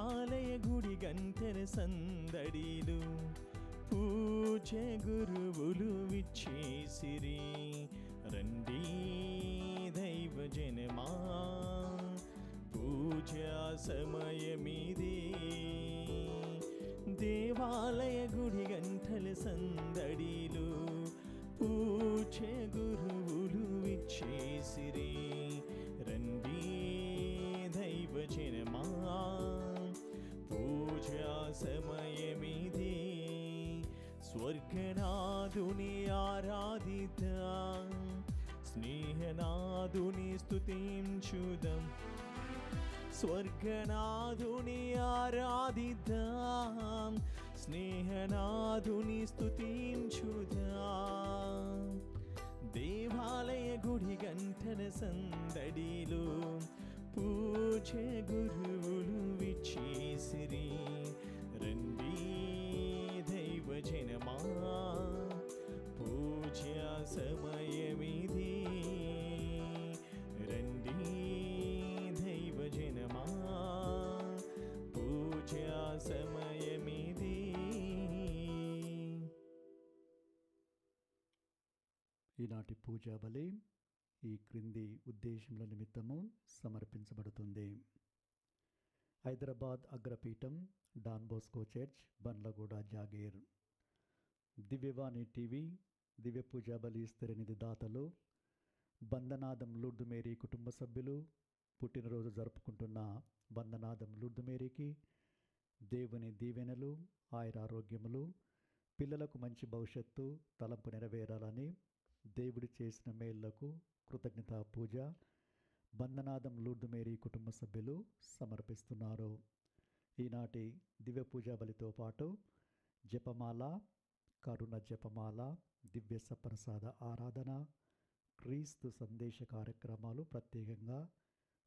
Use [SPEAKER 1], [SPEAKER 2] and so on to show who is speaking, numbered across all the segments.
[SPEAKER 1] దేవాలయ గుడి గంటల సందడిలు పూజ గురువులు విచ్చేసిరి. రండి దైవ జనమా పూజా సమయమిదే. దేవాలయ గుడి గంటల సందడిలు పూజ గురువులు విచ్చేసిరి. రండి దైవ జనమా పూజా సమయమిదే. స్వర్గనాథుని ఆరాధిద్దాం, స్నేహనాథుని స్తుతించుదాం. స్వర్గనాథుని ఆరాధిద్దాం, స్నేహనాథుని స్తుతించుదాం. దేవాలయ గుడి గంటల సందడిలో పూజ గురువులు విచ్చేసిరి. రండి దైవ జనమా పూజా సమయమిదే. రండి దైవ జనమా పూజా సమయమిదే.
[SPEAKER 2] ఈనాటి పూజా బలి ఈ క్రింది ఉద్దేశముల నిమిత్తము సమర్పించబడుతుంది. హైదరాబాద్ అగ్రపీఠం, Don Bosco church, Bandlaguda, Jagir. Divyavani TV దివ్య పూజా బలి స్థిరనిధి దాతలు, బందనాదం లూర్దు మేరీ కుటుంబ సభ్యులు, పుట్టినరోజు జరుపుకుంటున్న బందనాదం లూర్దు మేరీకి దేవుని దీవెనలు, ఆయురారోగ్యములు, పిల్లలకు మంచి భవిష్యత్తు తలంపు నెరవేరాలని దేవుడు చేసిన మేళ్లకు కృతజ్ఞతా పూజ బందనాదం లూర్దు మేరీ కుటుంబ సభ్యులు సమర్పిస్తున్నారు. ఈనాటి దివ్య పూజా బలితో పాటు జపమాల, కరుణ జపమాల, దివ్య సప్రసాద ఆరాధన, క్రీస్తు సందేశ కార్యక్రమాలు ప్రత్యేకంగా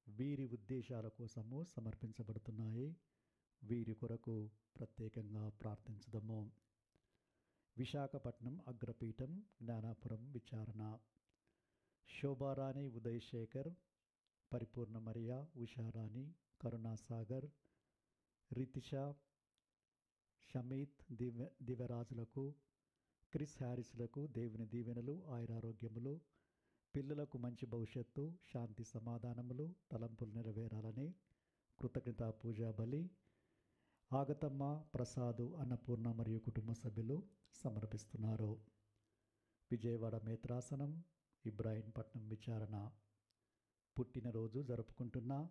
[SPEAKER 2] వీరి ఉద్దేశాల కోసము సమర్పించబడుతున్నాయి. వీరి కొరకు ప్రత్యేకంగా ప్రార్థించుదాము. విశాఖపట్నం అగ్రపీఠం, జ్ఞానాపురం విచారణ. శోభారాణి ఉదయ్ శేఖర్, పరిపూర్ణ మరియా, ఉషారాణి, కరుణాసాగర్, రితిష, షమీత్, దివ్యరాజులకు, క్రిస్ హ్యారిస్లకు దేవుని దీవెనలు, ఆయురారోగ్యములు, పిల్లలకు మంచి భవిష్యత్తు, శాంతి సమాధానములు, తలంపులు నెరవేరాలని కృతజ్ఞతా పూజా బలి ఆగతమ్మ, ప్రసాదు, అన్నపూర్ణ మరియు కుటుంబ సభ్యులు సమర్పిస్తున్నారు. విజయవాడ మేత్రాసనం, ఇబ్రాహీంపట్నం విచారణ. పుట్టినరోజు జరుపుకుంటున్న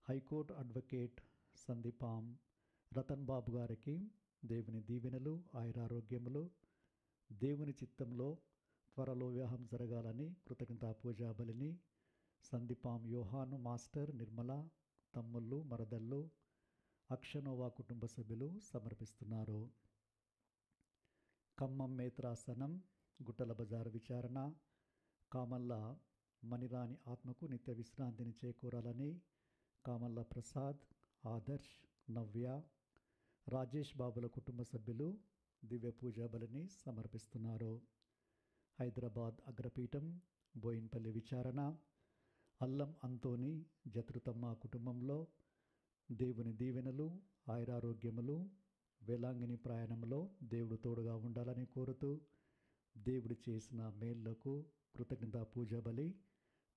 [SPEAKER 2] హైకోర్టు అడ్వకేట్ సందీపాం రతన్ బాబు గారికి దేవుని దీవెనలు, ఆయురారోగ్యములు, దేవుని చిత్తంలో త్వరలో వివాహం జరగాలని కృతజ్ఞతా పూజా బలిని సందీపాం యోహాను మాస్టర్, నిర్మల, తమ్ముళ్ళు, మరదళ్ళు, అక్షనోవా కుటుంబ సభ్యులు సమర్పిస్తున్నారు. ఖమ్మం మేత్రాసనం, గుట్టల బజార్ విచారణ. కామల్ల మణిరాణి ఆత్మకు నిత్య విశ్రాంతిని చేకూరాలని కామల్ల ప్రసాద్, ఆదర్శ్, నవ్య, రాజేష్ బాబుల కుటుంబ సభ్యులు దివ్య పూజా బలిని సమర్పిస్తున్నారు. హైదరాబాద్ అగ్రపీఠం, బోయిన్పల్లి విచారణ. అల్లం అంతోని, జతృతమ్మ కుటుంబంలో దేవుని దీవెనలు, ఆయురారోగ్యములు, వేలాంగిని ప్రయాణంలో దేవుడు తోడుగా ఉండాలని కోరుతూ దేవుడు చేసిన మేళ్లకు కృతజ్ఞతా పూజా బలి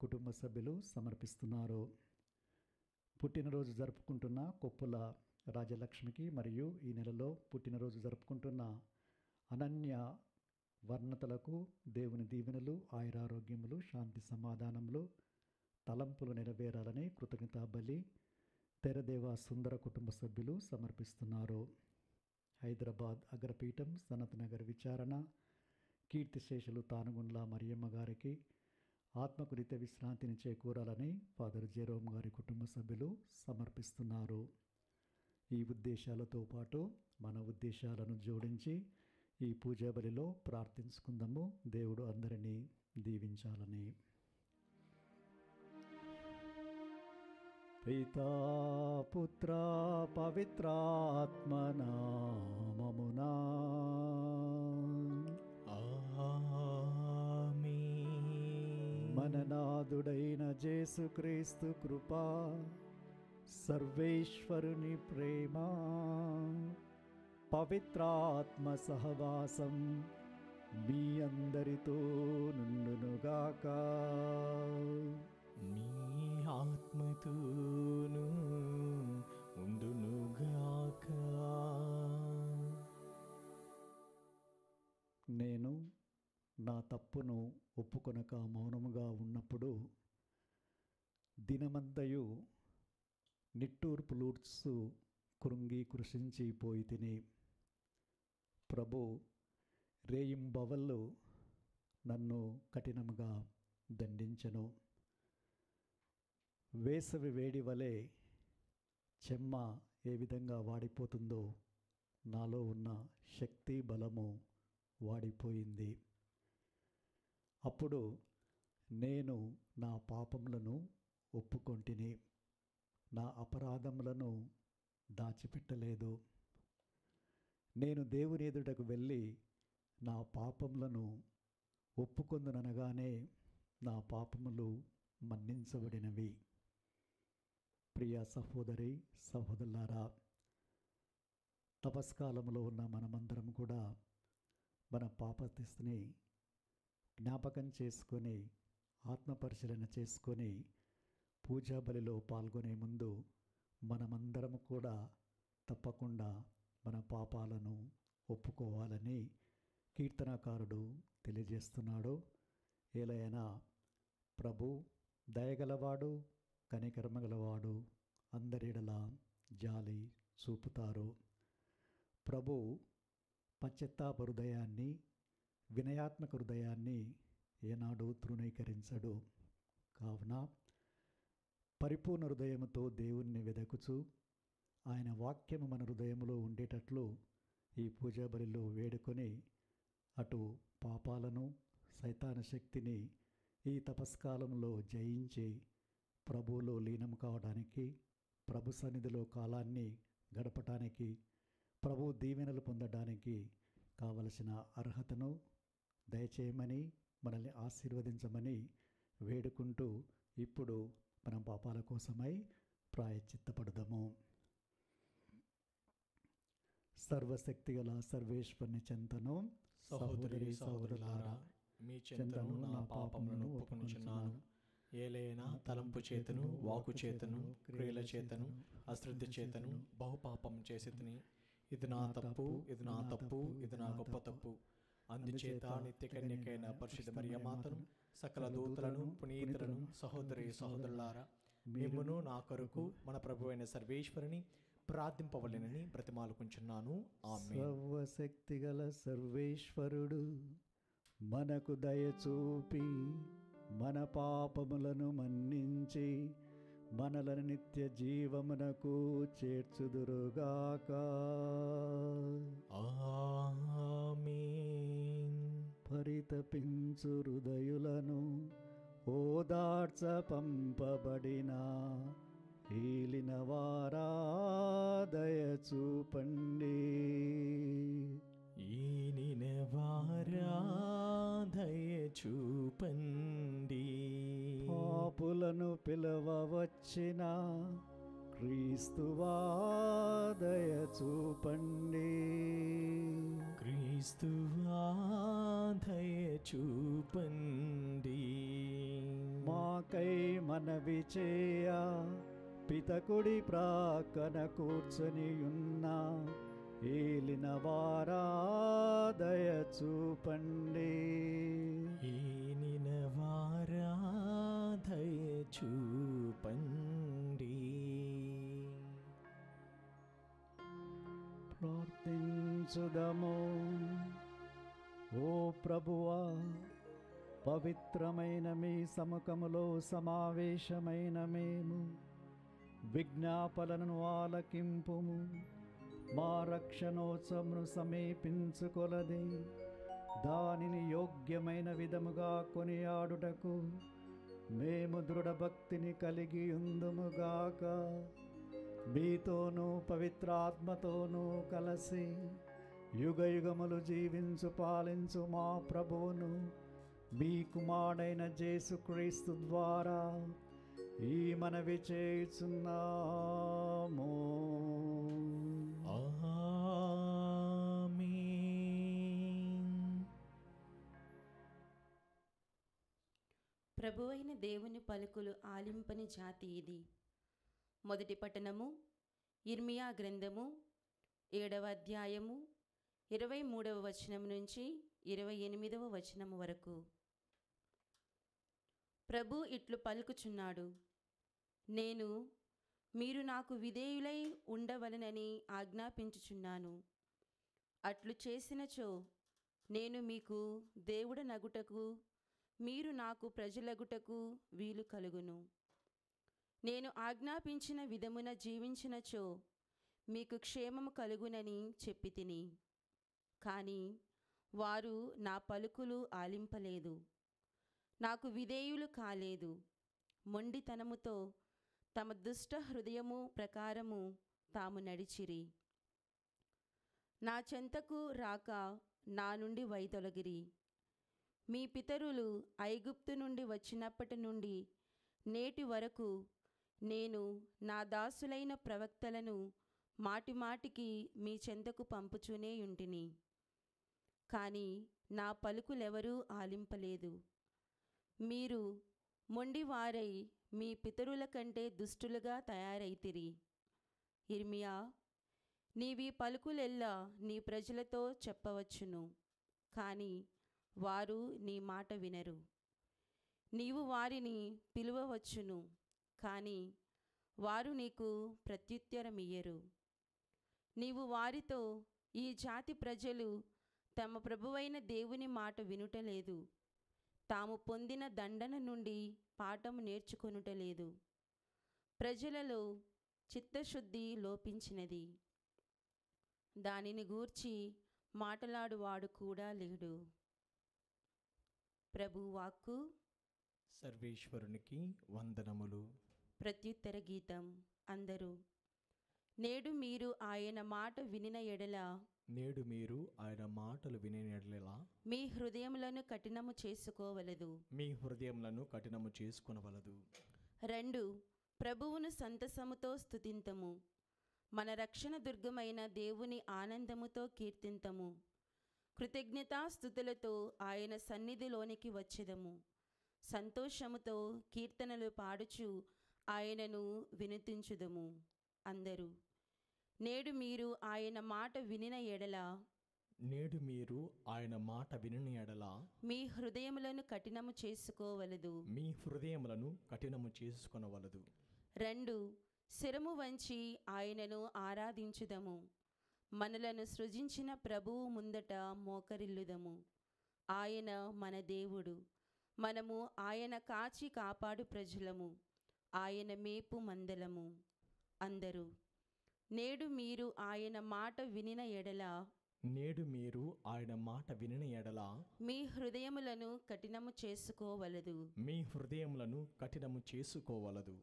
[SPEAKER 2] కుటుంబ సభ్యులు సమర్పిస్తున్నారు. పుట్టినరోజు జరుపుకుంటున్న కొప్పుల రాజలక్ష్మికి మరియు ఈ నెలలో పుట్టినరోజు జరుపుకుంటున్న అనన్య వర్ణతలకు దేవుని దీవెనలు, ఆయురారోగ్యములు, శాంతి సమాధానములు, తలంపులు నెరవేరాలని కృతజ్ఞతా బలి తెరదేవ సుందర కుటుంబ సభ్యులు సమర్పిస్తున్నారు. హైదరాబాద్ అగ్రపీఠం, సనత్ నగర్ విచారణ. కీర్తిశేషులు తానుగుండ్ల మరియమ్మ గారికి ఆత్మకు నిత్య విశ్రాంతిని చేకూరాలని ఫాదర్ జెరోమ్ గారి కుటుంబ సభ్యులు సమర్పిస్తున్నారు. ఈ ఉద్దేశాలతో పాటు మన ఉద్దేశాలను జోడించి ఈ పూజా బలిలో ప్రార్థించుకుందాము. దేవుడు అందరినీ దీవించాలని. పితా పుత్ర పవిత్రాత్మ నామమునా
[SPEAKER 1] ఆమేన్.
[SPEAKER 2] మన నాథుడైన యేసుక్రీస్తు కృప, సర్వేశ్వరుని ప్రేమ, పవిత్రాత్మ సహవాసం మీ అందరితో నుండునుగాక.
[SPEAKER 1] మీ ఆత్మతోను ఉండునుగాక.
[SPEAKER 2] నేను నా తప్పును ఒప్పుకొనక మౌనముగా ఉన్నప్పుడు దినమంతయు నిట్టూర్పులూడ్చు కృంగి కృషించిపోయి తిని, ప్రభు రేయింబవళ్ళు నన్ను కఠినముగా దండించెను. వేసవి వేడి వలె చెమ్మ ఏ విధంగా వాడిపోతుందో నాలో ఉన్న శక్తి బలము వాడిపోయింది. అప్పుడు నేను నా పాపములను ఒప్పుకొంటిని, నా అపరాధములను దాచిపెట్టలేదు. నేను దేవుని ఎదుటకు వెళ్ళి నా పాపములను ఒప్పుకొందుననగానే నా పాపములు మన్నించబడినవి. ప్రియ సహోదరి సహోదరులారా, తపస్కాలంలో ఉన్న మనమందరం కూడా మన పాపస్థితిని జ్ఞాపకం చేసుకొని ఆత్మపరిశీలన చేసుకొని పూజా బలిలో పాల్గొనే ముందు మనమందరం కూడా తప్పకుండా మన పాపాలను ఒప్పుకోవాలని కీర్తనకారుడు తెలియజేస్తున్నాడు. ఏలైనా ప్రభు దయగలవాడు, కనికరమగలవాడు, అందరిడల జాలి చూపుతారు. ప్రభు పశ్చాత్తాప హృదయాన్ని, వినయాత్మక హృదయాన్ని ఏనాడు తృణీకరించడు. కావున పరిపూర్ణ హృదయముతో దేవుణ్ణి వెదకుచు ఆయన వాక్యము మన హృదయములో ఉండేటట్లు ఈ పూజా బలిలో వేడుకొని అటు పాపాలను, సైతాన శక్తిని ఈ తపస్కాలంలో జయించి ప్రభువులో లీనం కావడానికి, ప్రభు సన్నిధిలో కాలాన్ని గడపటానికి, ప్రభు దీవెనలు పొందడానికి కావలసిన అర్హతను దయచేయమని, మనల్ని ఆశీర్వదించమని వేడుకుంటూ ఇప్పుడు మనం పాపాల కోసమై ప్రాయశ్చిత్తపడదాము. సర్వశక్తిగల సర్వేశ్వరుని చెంతను,
[SPEAKER 1] సహోదరి సహోదరులారా, మీ చెంతను నా పాపములను ఒప్పుకొనుచున్నాను. ఏలైనా తలంపు చేతను, వాకు చేతను, క్రియల చేతను, అశ్రద్ధ చేతను బహుపాపం చేసితిని. ఇది నా తప్పు, ఇది నా తప్పు, ఇది నా గొప్ప తప్పు. అందుచేత నిత్య కన్యకైన పరిశుద్ధ మరియమాతను, సకల దూతలను, పునీతులను, సహోదరి సహోదరులారా, మిమ్మును నా కొరకు మన ప్రభు అయిన సర్వేశ్వరుని ప్రార్థింపవలెనని బ్రతిమాలుకుంటున్నాను. ఆమేన్.
[SPEAKER 2] సర్వశక్తిగల సర్వేశ్వరుడు మనకు దయచూపి మన పాపములను మన్నించి మనలను నిత్య జీవమునకు చేర్చుదురుగాక.
[SPEAKER 1] ఆమేన్.
[SPEAKER 2] పరితపించు హృదయులను ఓదార్చ పంపబడిన ఏలిన వారా దయచూపండి.
[SPEAKER 1] ఈనిన వారా దయచూపండి.
[SPEAKER 2] పాపులను పిలవవచ్చిన క్రీస్తువా దయచూపండి.
[SPEAKER 1] క్రీస్తువా దయచూపండి.
[SPEAKER 2] మాకై మనవి చేయ పితకుడి ప్రాకన కూర్చొని ఉన్న ఏలిన వారా దయచూపండి.
[SPEAKER 1] ఈనిన వారా దయచూపండి.
[SPEAKER 2] ప్రార్థించుదము. ఓ ప్రభువా, పవిత్రమైన మీ సముఖములో సమావేశమైన మేము విజ్ఞాపనను ఆలకింపుము. మా రక్షణోత్సవమును సమీపించుకొలది దానిని యోగ్యమైన విధముగా కొనియాడుటకు మేము దృఢభక్తిని కలిగి ఉందుముగాక. మీతోనూ పవిత్రాత్మతోనూ కలిసి యుగయుగములు జీవించు పాలించు మా ప్రభువును మీ కుమారుడైన యేసుక్రీస్తు ద్వారా ఈ మనవి చేయుచున్నాము.
[SPEAKER 3] ప్రభువైన దేవుని పలుకులు ఆలింపని జాతి ఇది. మొదటి పట్టణము ఇర్మియా గ్రంథము 7వ అధ్యాయము 23వ వచనం నుంచి 28వ వచనం వరకు. ప్రభు ఇట్లు పలుకుచున్నాడు, నేను మీరు నాకు విధేయులై ఉండవలనని ఆజ్ఞాపించుచున్నాను. అట్లు చేసినచో నేను మీకు దేవుడనగుటకు, మీరు నాకు ప్రజలగుటకు వీలు కలుగును. నేను ఆజ్ఞాపించిన విధమున జీవించినచో మీకు క్షేమము కలుగునని చెప్పి తిని. కానీ వారు నా పలుకులు ఆలింపలేదు, నాకు విధేయులు కాలేదు. మొండితనముతో తమ దుష్ట హృదయము ప్రకారము తాము నడిచిరి. నా చెంతకు రాక నా నుండి వైదొలగిరి. మీ పితరులు ఐగుప్తు నుండి వచ్చినప్పటి నుండి నేటి వరకు నేను నా దాసులైన ప్రవక్తలను మాటిమాటికి మీ చెంతకు పంపుచూనే యుంటిని. కానీ నా పలుకులెవరూ ఆలింపలేదు. మీరు మొండివారై మీ పితరుల కంటే దుష్టులుగా తయారైతిరి. ఇర్మియా, నీవీ పలుకులెల్లా నీ ప్రజలతో చెప్పవచ్చును, కానీ వారు నీ మాట వినరు. నీవు వారిని పిలువవచ్చును, కానీ వారు నీకు ప్రత్యుత్తరమియ్యరు. నీవు వారితో, ఈ జాతి ప్రజలు తమ ప్రభువైన దేవుని మాట వినుటలేదు, తాము పొందిన దండన నుండి పాఠము నేర్చుకొనుటలేదు. ప్రజలలో చిత్తశుద్ధి లోపించినది, దానిని గూర్చి మాటలాడువాడు కూడా లేడు. ప్రభు వాక్కు.
[SPEAKER 1] సర్వేశ్వరునికి వందనములు.
[SPEAKER 3] ప్రత్యుత్తర గీతం. అందరూ నేడు మీరు ఆయన మాట వినిన ఎడల,
[SPEAKER 1] నేడు మీరు ఆయన మాటలు వినిన ఎడల
[SPEAKER 3] మీ హృదయములను కఠినము చేసుకోవలదు,
[SPEAKER 1] మీ హృదయములను కఠినము చేసుకొనవలదు.
[SPEAKER 3] 2 ప్రభువును సంతసముతో స్తుతింతము, మన రక్షణ దుర్గమైన దేవుని ఆనందముతో కీర్తింతము. కృతజ్ఞతాస్తుతులతో ఆయన సన్నిధిలోనికి వచ్చెదము. సంతోషముతో కీర్తనలు పాడుచు ఆయనను వినుతించుదము. అందరూ నేడు మీరు ఆయన మాట వినిన ఎడల,
[SPEAKER 1] నేడు మీరు ఆయన మాట వినిన ఎడల
[SPEAKER 3] మీ హృదయములను కఠినము చేసుకోవలదు,
[SPEAKER 1] మీ హృదయములను కఠినము చేసుకొనవలదు.
[SPEAKER 3] 2 శిరము వంచి ఆయనను ఆరాధించుదము. మనలను సృజించిన ప్రభువు ముందట మోకరిల్లుదము. ఆయన మన దేవుడు, మనము ఆయన కాచి కాపాడు ప్రజలము, ఆయన మేపు మందలము. అందరూ నేడు మీరు ఆయన మాట వినిన ఎడల,
[SPEAKER 1] నేడు మీరు ఆయన మాట వినిన ఎడల
[SPEAKER 3] మీ హృదయములను కఠినము చేసుకోవలదు,
[SPEAKER 1] మీ హృదయములను కఠినము చేసుకోవలదు.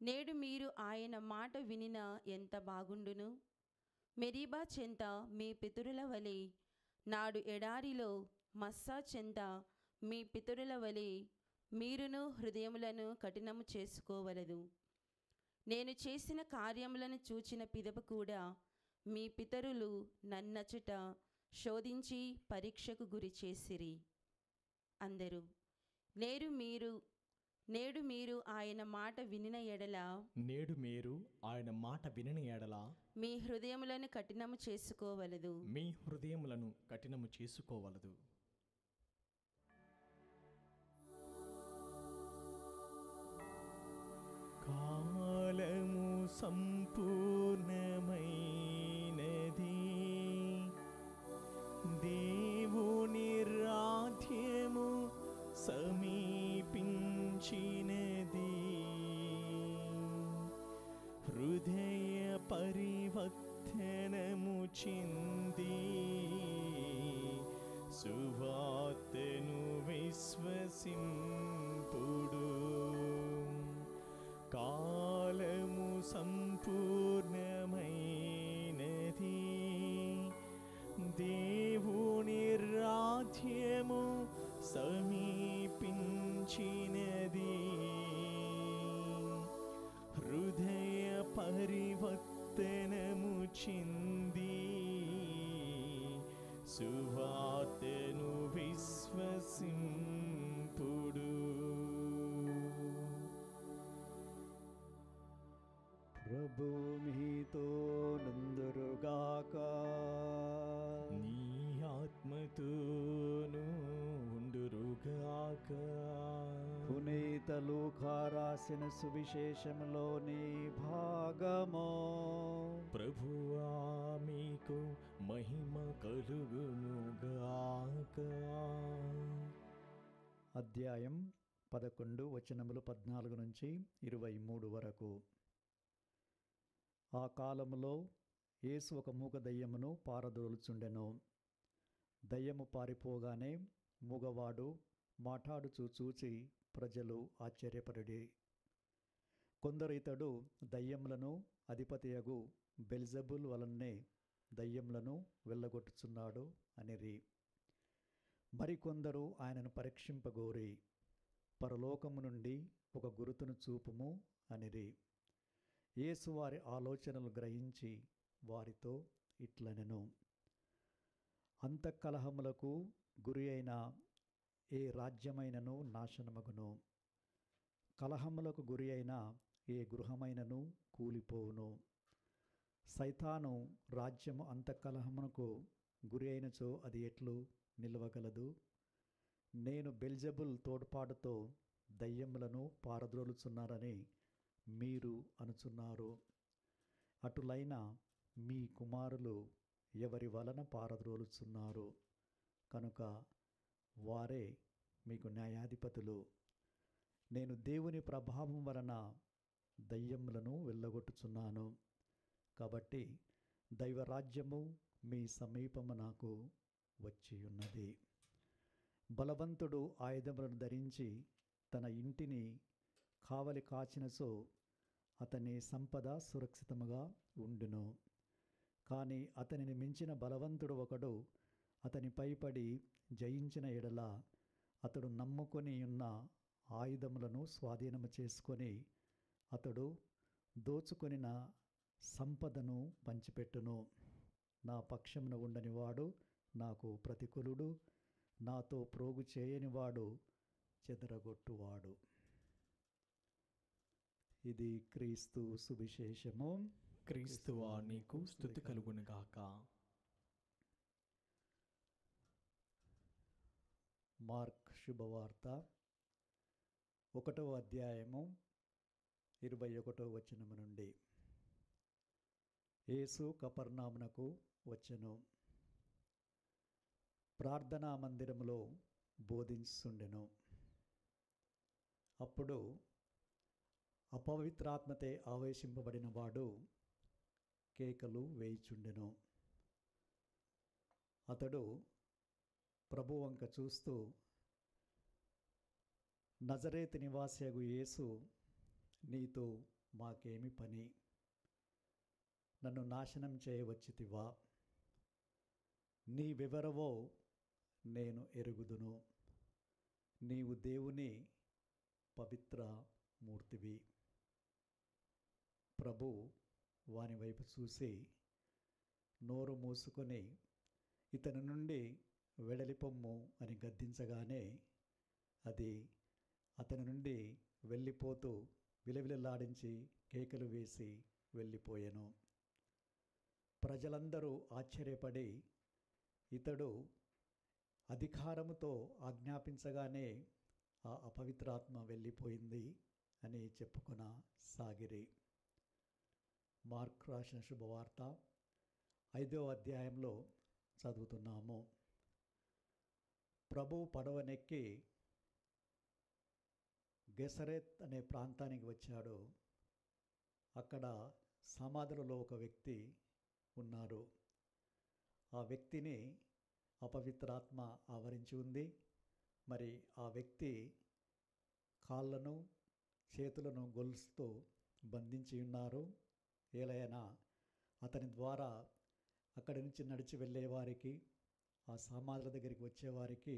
[SPEAKER 3] నేడు మీరు ఆయన మాట వినిన ఎంత బాగుండును. మెరీబా చెంత మీ పితరుల వలె, నాడు ఎడారిలో మస్సా చెంత మీ పితరుల వలె మీరును హృదయములను కఠినము చేసుకోవలదు. నేను చేసిన కార్యములను చూచిన పిదప కూడా మీ పితరులు నన్నచుట శోధించి పరీక్షకు గురి చేసిరి. అందరూ నేడు మీరు ఆయన మాట వినిన ఎడల,
[SPEAKER 1] నేడు మీరు ఆయన మాట వినిన ఎడల
[SPEAKER 3] మీ హృదయములను కఠినము చేసుకోవలదు,
[SPEAKER 1] మీ హృదయములను కఠినము చేసుకోవలదు. కాలము సంపూర్ణమైనది, దేవుని రాజ్యము సమీపించినది. హృదయ పరివర్తనము చెంది సువార్తను విశ్వసింపుడు. కాలము సంపూర్ణమైనది, దేవుని రాజ్యము సమీపించినది. సువార్తను విశ్వసింపుడు.
[SPEAKER 2] ప్రభు మీతో నందురుగాక.
[SPEAKER 1] నీ ఆత్మతోనూ ఉండురుగాక.
[SPEAKER 2] పునీత లూకా రాసిన సువిశేషములోని భాగము.
[SPEAKER 1] ప్రభువా మీకు మహిమ కలుగునుగాక.
[SPEAKER 2] అధ్యాయం 11 వచనములు 14 నుంచి 23 వరకు. ఆ కాలములో యేసు ఒక మూగ దయ్యమును పారదోలుచుండెను. దయ్యము పారిపోగానే మూగవాడు మాట్లాడుచూ చూచి ప్రజలు ఆశ్చర్యపడి, కొందరు ఇతడు దయ్యములను అధిపతియగు బెల్జెబుల్ వలనే దయ్యములను వెళ్ళగొట్టుచున్నాడు అనిరి. మరికొందరు ఆయనను పరీక్షింపగోరి, పరలోకము నుండి ఒక గురుతును చూపుము అనిరి. యేసు వారి ఆలోచనలు గ్రహించి వారితో ఇట్లనెను, అంతఃకలహములకు గురి అయిన ఏ రాజ్యమైనను నాశనమగును, కలహములకు గురి అయిన ఏ గృహమైనను కూలిపోవును. సైతాను రాజ్యము అంతఃకలహమునకు గురి అయినచో అది ఎట్లు నిలవగలదు? నేను బెల్జెబుల్ తోడ్పాటుతో దయ్యములను పారద్రోలుచున్నారని మీరు అనుచున్నారు. అటులైన మీ కుమారులు ఎవరి వలన పారద్రోలుచున్నారు కనుక వారే మీకు న్యాయాధిపతులు. నేను దేవుని ప్రభావం వలన దయ్యములను వెళ్ళగొట్టుచున్నాను. కాబట్టి దైవరాజ్యము మీ సమీపము నాకు వచ్చియున్నది. బలవంతుడు ఆయుధములను ధరించి తన ఇంటిని కావలి కాచినచో అతని సంపద సురక్షితముగా ఉండును. కానీ అతనిని మించిన బలవంతుడు ఒకడు అతనిపై పడి జయించిన ఎడల అతడు నమ్ముకొని ఉన్న ఆయుధములను స్వాధీనము చేసుకొని అతడు దోచుకొనిన సంపదను పంచిపెట్టును. నా పక్షమున ఉండనివాడు నాకు ప్రతికూలుడు, నాతో ప్రోగు చేయనివాడు చెదరగొట్టువాడు. ఇది క్రీస్తు సువిశేషము.
[SPEAKER 1] క్రీస్తువా నీకు స్తుతి కలుగునుగాక.
[SPEAKER 2] మార్క్ శుభవార్త 1వ అధ్యాయము 21వ వచనము నుండి. యేసు కపెర్నౌమునకు వచ్చెను. ప్రార్థనా మందిరములో బోధించుచుండెను. అప్పుడు అపవిత్రాత్మతే ఆవేశింపబడిన వాడు కేకలు వేయుచుండెను. అతడు ప్రభు వంక చూస్తూ, నజరేతు నివాసియగు యేసు, నీతో మాకేమి పని? నన్ను నాశనం చేయవచ్చితివా? నీవెవరవో నేను ఎరుగుదును. నీవు దేవుని పవిత్ర మూర్తివి. ప్రభు వాని వైపు చూసి నోరు మూసుకొని ఇతని నుండి వెడలిపొమ్ము అని గద్దించగానే అది అతని నుండి వెళ్ళిపోతూ విలవిలలాడించి కేకలు వేసి వెళ్ళిపోయెను. ప్రజలందరూ ఆశ్చర్యపడి, ఇతడు అధికారముతో ఆజ్ఞాపించగానే ఆ అపవిత్రాత్మ వెళ్ళిపోయింది అని చెప్పుకొనసాగిరి. మార్క్ రాసిన శుభవార్త 5వ అధ్యాయంలో చదువుతున్నాము. ప్రభు పడవనెక్కి గెసరేత్ అనే ప్రాంతానికి వచ్చాడు. అక్కడ సమాధులలో ఒక వ్యక్తి ఉన్నాడు. ఆ వ్యక్తిని అపవిత్రాత్మ ఆవరించి ఉంది. మరి ఆ వ్యక్తి కాళ్ళను చేతులను గొలుసుతో బంధించి ఉన్నారు. ఏలైనా అతని ద్వారా అక్కడి నుంచి నడిచి వెళ్ళేవారికి, ఆ సమాధుల దగ్గరికి వచ్చేవారికి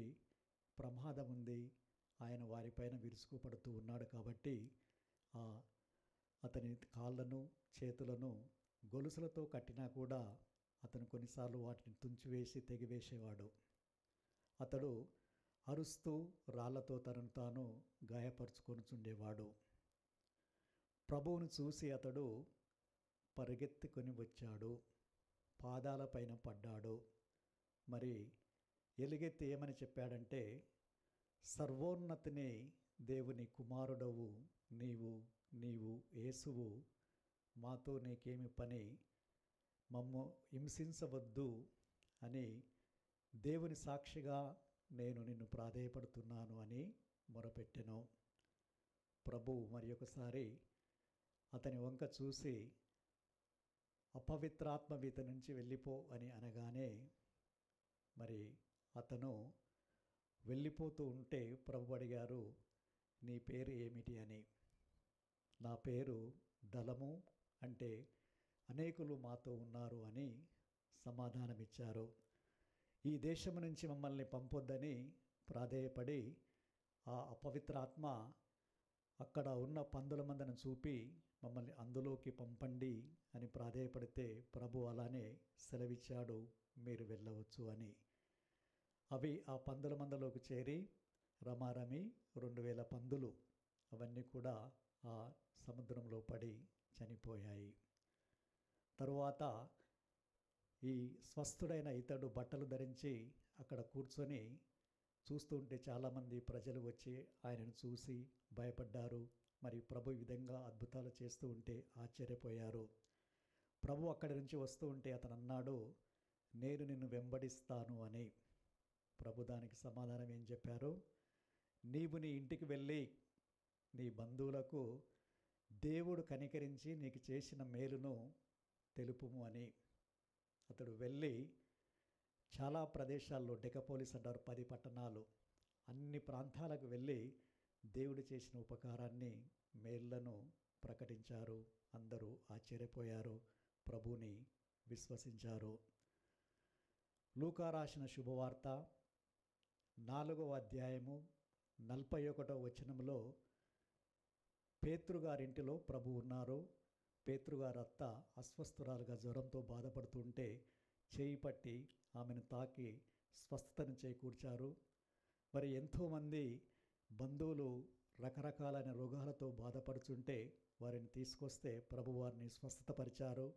[SPEAKER 2] ప్రమాదం ఉంది. ఆయన వారిపైన విరుచుకుపడుతూ ఉన్నాడు. కాబట్టి అతని కాళ్ళను చేతులను గొలుసులతో కట్టినా కూడా అతను కొన్నిసార్లు వాటిని తుంచివేసి తెగివేసేవాడు. అతడు అరుస్తూ రాళ్లతో తనను తాను గాయపరుచుకొనుచుండేవాడు. ప్రభువును చూసి అతడు పరిగెత్తుకొని వచ్చాడు, పాదాలపైన పడ్డాడు. మరి ఎలుగెత్తి ఏమని చెప్పాడంటే, సర్వోన్నతిని దేవుని కుమారుడవు నీవు యేసువు, మాతో నీకేమి పని, మమ్ము హింసించవద్దు అని దేవుని సాక్షిగా నేను నిన్ను ప్రాధేయపడుతున్నాను అని మొరపెట్టెను. ప్రభు మరి ఒకసారి అతని వంక చూసి అపవిత్రాత్మ వీత నుంచి వెళ్ళిపో అని అనగానే మరి అతను వెళ్ళిపోతూ ఉంటే ప్రభు అడిగారు, నీ పేరు ఏమిటి అని. నా పేరు దళము, అంటే అనేకులు మాతో ఉన్నారు అని సమాధానమిచ్చారు. ఈ దేశము నుంచి మమ్మల్ని పంపొద్దని ప్రాధేయపడి ఆ అపవిత్రాత్మ అక్కడ ఉన్న పందుల మందను చూపి మమ్మల్ని అందులోకి పంపండి అని ప్రాధేయపడితే ప్రభు అలానే సెలవిచ్చాడు, మీరు వెళ్ళవచ్చు అని. అవి ఆ పందుల మందలోకి చేరి రమారమి 2000 పందులు అవన్నీ కూడా ఆ సముద్రంలో పడి చనిపోయాయి. తరువాత ఈ స్వస్థుడైన ఇతడు బట్టలు ధరించి అక్కడ కూర్చొని చూస్తుంటే చాలామంది ప్రజలు వచ్చి ఆయనను చూసి భయపడ్డారు. మరి ప్రభు ఈ విధంగా అద్భుతాలు చేస్తూ ఉంటే ఆశ్చర్యపోయారు. ప్రభు అక్కడి నుంచి వస్తూ ఉంటే అతను అన్నాడు, నేను నిన్ను వెంబడిస్తాను అని. ప్రభు దానికి సమాధానం ఏం చెప్పారు, నీవు నీ ఇంటికి వెళ్ళి నీ బంధువులకు దేవుడు కనికరించి నీకు చేసిన మేలును తెలుపుము అని. అతడు వెళ్ళి చాలా ప్రదేశాల్లో, డెకపోలిస్ అంటారు, 10 పట్టణాలు, అన్ని ప్రాంతాలకు వెళ్ళి దేవుడు చేసిన ఉపకారాన్ని, మేళ్లను ప్రకటించారు. అందరూ ఆశ్చర్యపోయారు, ప్రభువుని విశ్వసించారు. లూకా రాసిన శుభవార్త 4వ అధ్యాయము 41వ వచనంలో పేతురుగారింటిలో ప్రభు ఉన్నారు. పేతురుగారు అత్త అస్వస్థురాలుగా జ్వరంతో బాధపడుతుంటే చేయి పట్టి ఆమెను తాకి స్వస్థతను చేకూర్చారు. మరి ఎంతోమంది బంధువులు రకరకాలైన రోగాలతో బాధపడుతుంటే వారిని తీసుకొస్తే ప్రభు వారిని స్వస్థతపరిచారు.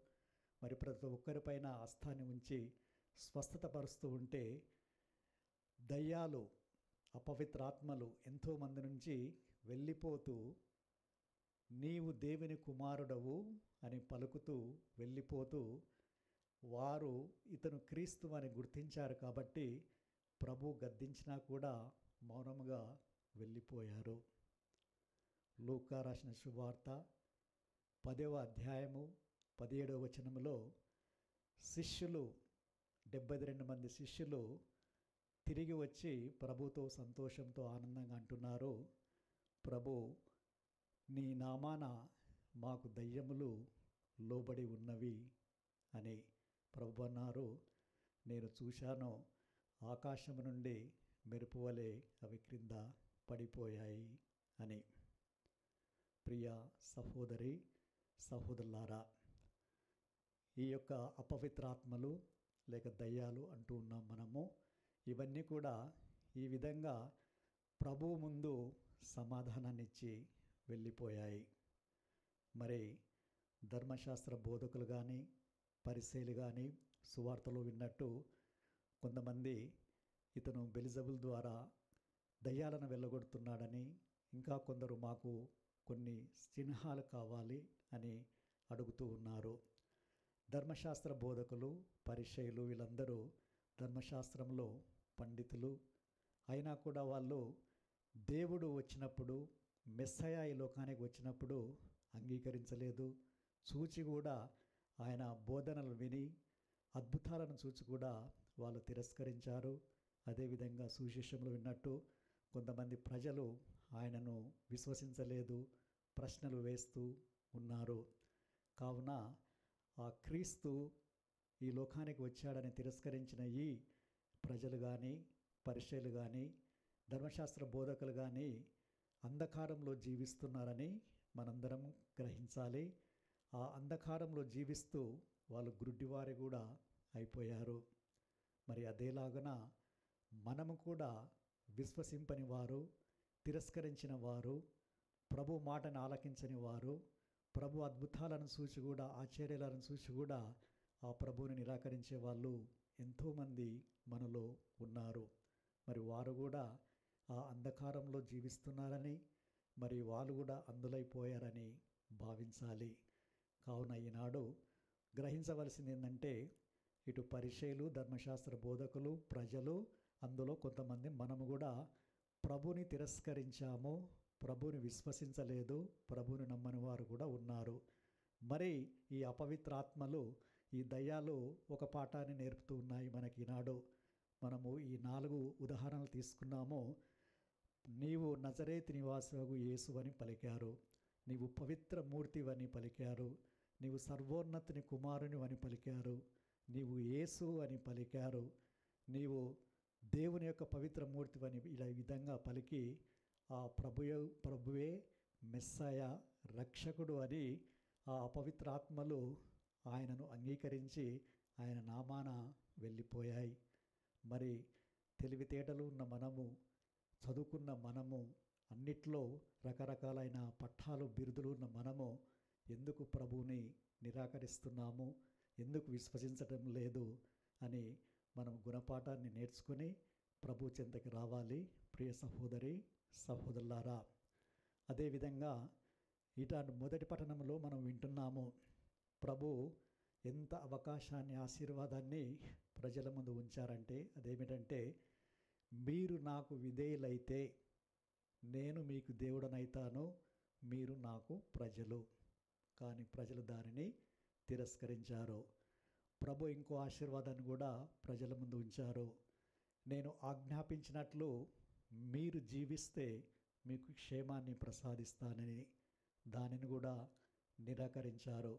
[SPEAKER 2] మరి ప్రతి ఒక్కరిపైన హస్తాన్ని ఉంచి స్వస్థతపరుస్తూ ఉంటే దయ్యాలు, అపవిత్రాత్మలు ఎంతోమంది నుంచి వెళ్ళిపోతూ నీవు దేవుని కుమారుడవు అని పలుకుతూ వెళ్ళిపోతూ వారు ఇతను క్రీస్తు అని గుర్తించారు కాబట్టి ప్రభు గద్దించినా కూడా మౌనముగా వెళ్ళిపోయారు. లూకా రాసిన శుభవార్త 10వ అధ్యాయము 17వ వచనములో శిష్యులు 72 మంది శిష్యులు తిరిగి వచ్చి ప్రభుతో సంతోషంతో ఆనందంగా అంటున్నారు, ప్రభు నీ నామాన మాకు దయ్యములు లోబడి ఉన్నవి అని. ప్రభు అన్నారు, నేను చూశాను, ఆకాశము నుండి మెరుపు వలె అవి క్రింద పడిపోయాయి అని. ప్రియ సహోదరి సహోదరులారా, ఈ యొక్క అపవిత్రాత్మలు లేక దయ్యాలు అంటూ ఉన్నాం మనము, ఇవన్నీ కూడా ఈ విధంగా ప్రభువు ముందు సమాధానాన్ని ఇచ్చి వెళ్ళిపోయాయి. మరి ధర్మశాస్త్ర బోధకులు కానీ పరిసయ్యులు కానీ సువార్తలో విన్నట్టు కొంతమంది ఇతను బెల్జెబుల్ ద్వారా దయ్యాలను వెళ్ళగొడుతున్నాడని, ఇంకా కొందరు మాకు కొన్ని చిహ్నాలు కావాలి అని అడుగుతూ ఉన్నారు. ధర్మశాస్త్ర బోధకులు పరిసయ్యులు వీళ్ళందరూ ధర్మశాస్త్రంలో పండితులు అయినా కూడా వాళ్ళు దేవుడు వచ్చినప్పుడు, మెస్సయా ఈ లోకానికి వచ్చినప్పుడు అంగీకరించలేదు. చూచి కూడా ఆయన బోధనలు విని అద్భుతాలను చూచి కూడా వాళ్ళు తిరస్కరించారు. అదేవిధంగా సువిశేషంలో విన్నట్టు కొంతమంది ప్రజలు ఆయనను విశ్వసించలేదు, ప్రశ్నలు వేస్తూ ఉన్నారు. కావున ఆ క్రీస్తు ఈ లోకానికి వచ్చాడని తిరస్కరించిన ఈ ప్రజలు కానీ పరిసయ్యులు కానీ ధర్మశాస్త్ర బోధకులు కానీ అంధకారంలో జీవిస్తున్నారని మనందరం గ్రహించాలి. ఆ అంధకారంలో జీవిస్తూ వాళ్ళు గుడ్డివారు కూడా అయిపోయారు. మరి అదేలాగున మనము కూడా విశ్వసింపని వారు, తిరస్కరించిన వారు, ప్రభు మాటను ఆలకించని వారు, ప్రభు అద్భుతాలను చూసి కూడా, ఆశ్చర్యాలను చూసి కూడా ఆ ప్రభువుని నిరాకరించే వాళ్ళు ఎంతోమంది మనలో ఉన్నారు. మరి వారు కూడా ఆ అంధకారంలో జీవిస్తున్నారని, మరి వాళ్ళు కూడా అందులైపోయారని భావించాలి. కావున ఈనాడు గ్రహించవలసింది ఏంటంటే, ఇటు పరిచయులు, ధర్మశాస్త్ర బోధకులు, ప్రజలు, అందులో కొంతమంది మనము కూడా ప్రభుని తిరస్కరించాము, ప్రభుని విశ్వసించలేదు, ప్రభుని నమ్మని వారు కూడా ఉన్నారు. మరి ఈ అపవిత్రాత్మలు, ఈ దయ్యాలు ఒక పాఠాన్ని నేర్పుతూ ఉన్నాయి మనకి ఈనాడు. మనము ఈ 4 ఉదాహరణలు తీసుకున్నాము. నీవు నజరేతు నివాసువు యేసు అని పలికారు, నీవు పవిత్ర మూర్తివని పలికారు, నీవు సర్వోన్నతుని కుమారుని అని పలికారు, నీవు యేసు అని పలికారు, నీవు దేవుని యొక్క పవిత్ర మూర్తివని ఇలా ఈ విధంగా పలికి ఆ ప్రభువే మెస్సయ, రక్షకుడు అని ఆ అపవిత్రాత్మలు ఆయనను అంగీకరించి ఆయన నామాన వెళ్ళిపోయాయి. మరి తెలివితేటలు ఉన్న మనము, చదువుకున్న మనము, అన్నిట్లో రకరకాలైన పట్టాలు, బిరుదులు ఉన్న మనము ఎందుకు ప్రభువుని నిరాకరిస్తున్నాము, ఎందుకు విశ్వసించడం లేదు అని మనం గుణపాఠాన్ని నేర్చుకొని ప్రభు చెంతకి రావాలి. ప్రియ సహోదరి సహోదరులారా, అదేవిధంగా ఇటు మొదటి పట్టణంలో మనం వింటున్నాము, ప్రభు ఎంత అవకాశాన్ని, ఆశీర్వాదాన్ని ప్రజల ముందు ఉంచారంటే, అదేమిటంటే, మీరు నాకు విధేయులైతే నేను మీకు దేవుడనైతాను, మీరు నాకు ప్రజలు. కానీ ప్రజలు దానిని తిరస్కరించారు. ప్రభు ఇంకో ఆశీర్వాదాన్ని కూడా ప్రజల ముందు ఉంచారు. నేను ఆజ్ఞాపించినట్లు మీరు జీవిస్తే మీకు క్షేమాన్ని ప్రసాదిస్తానని. దానిని కూడా నిరాకరించారు.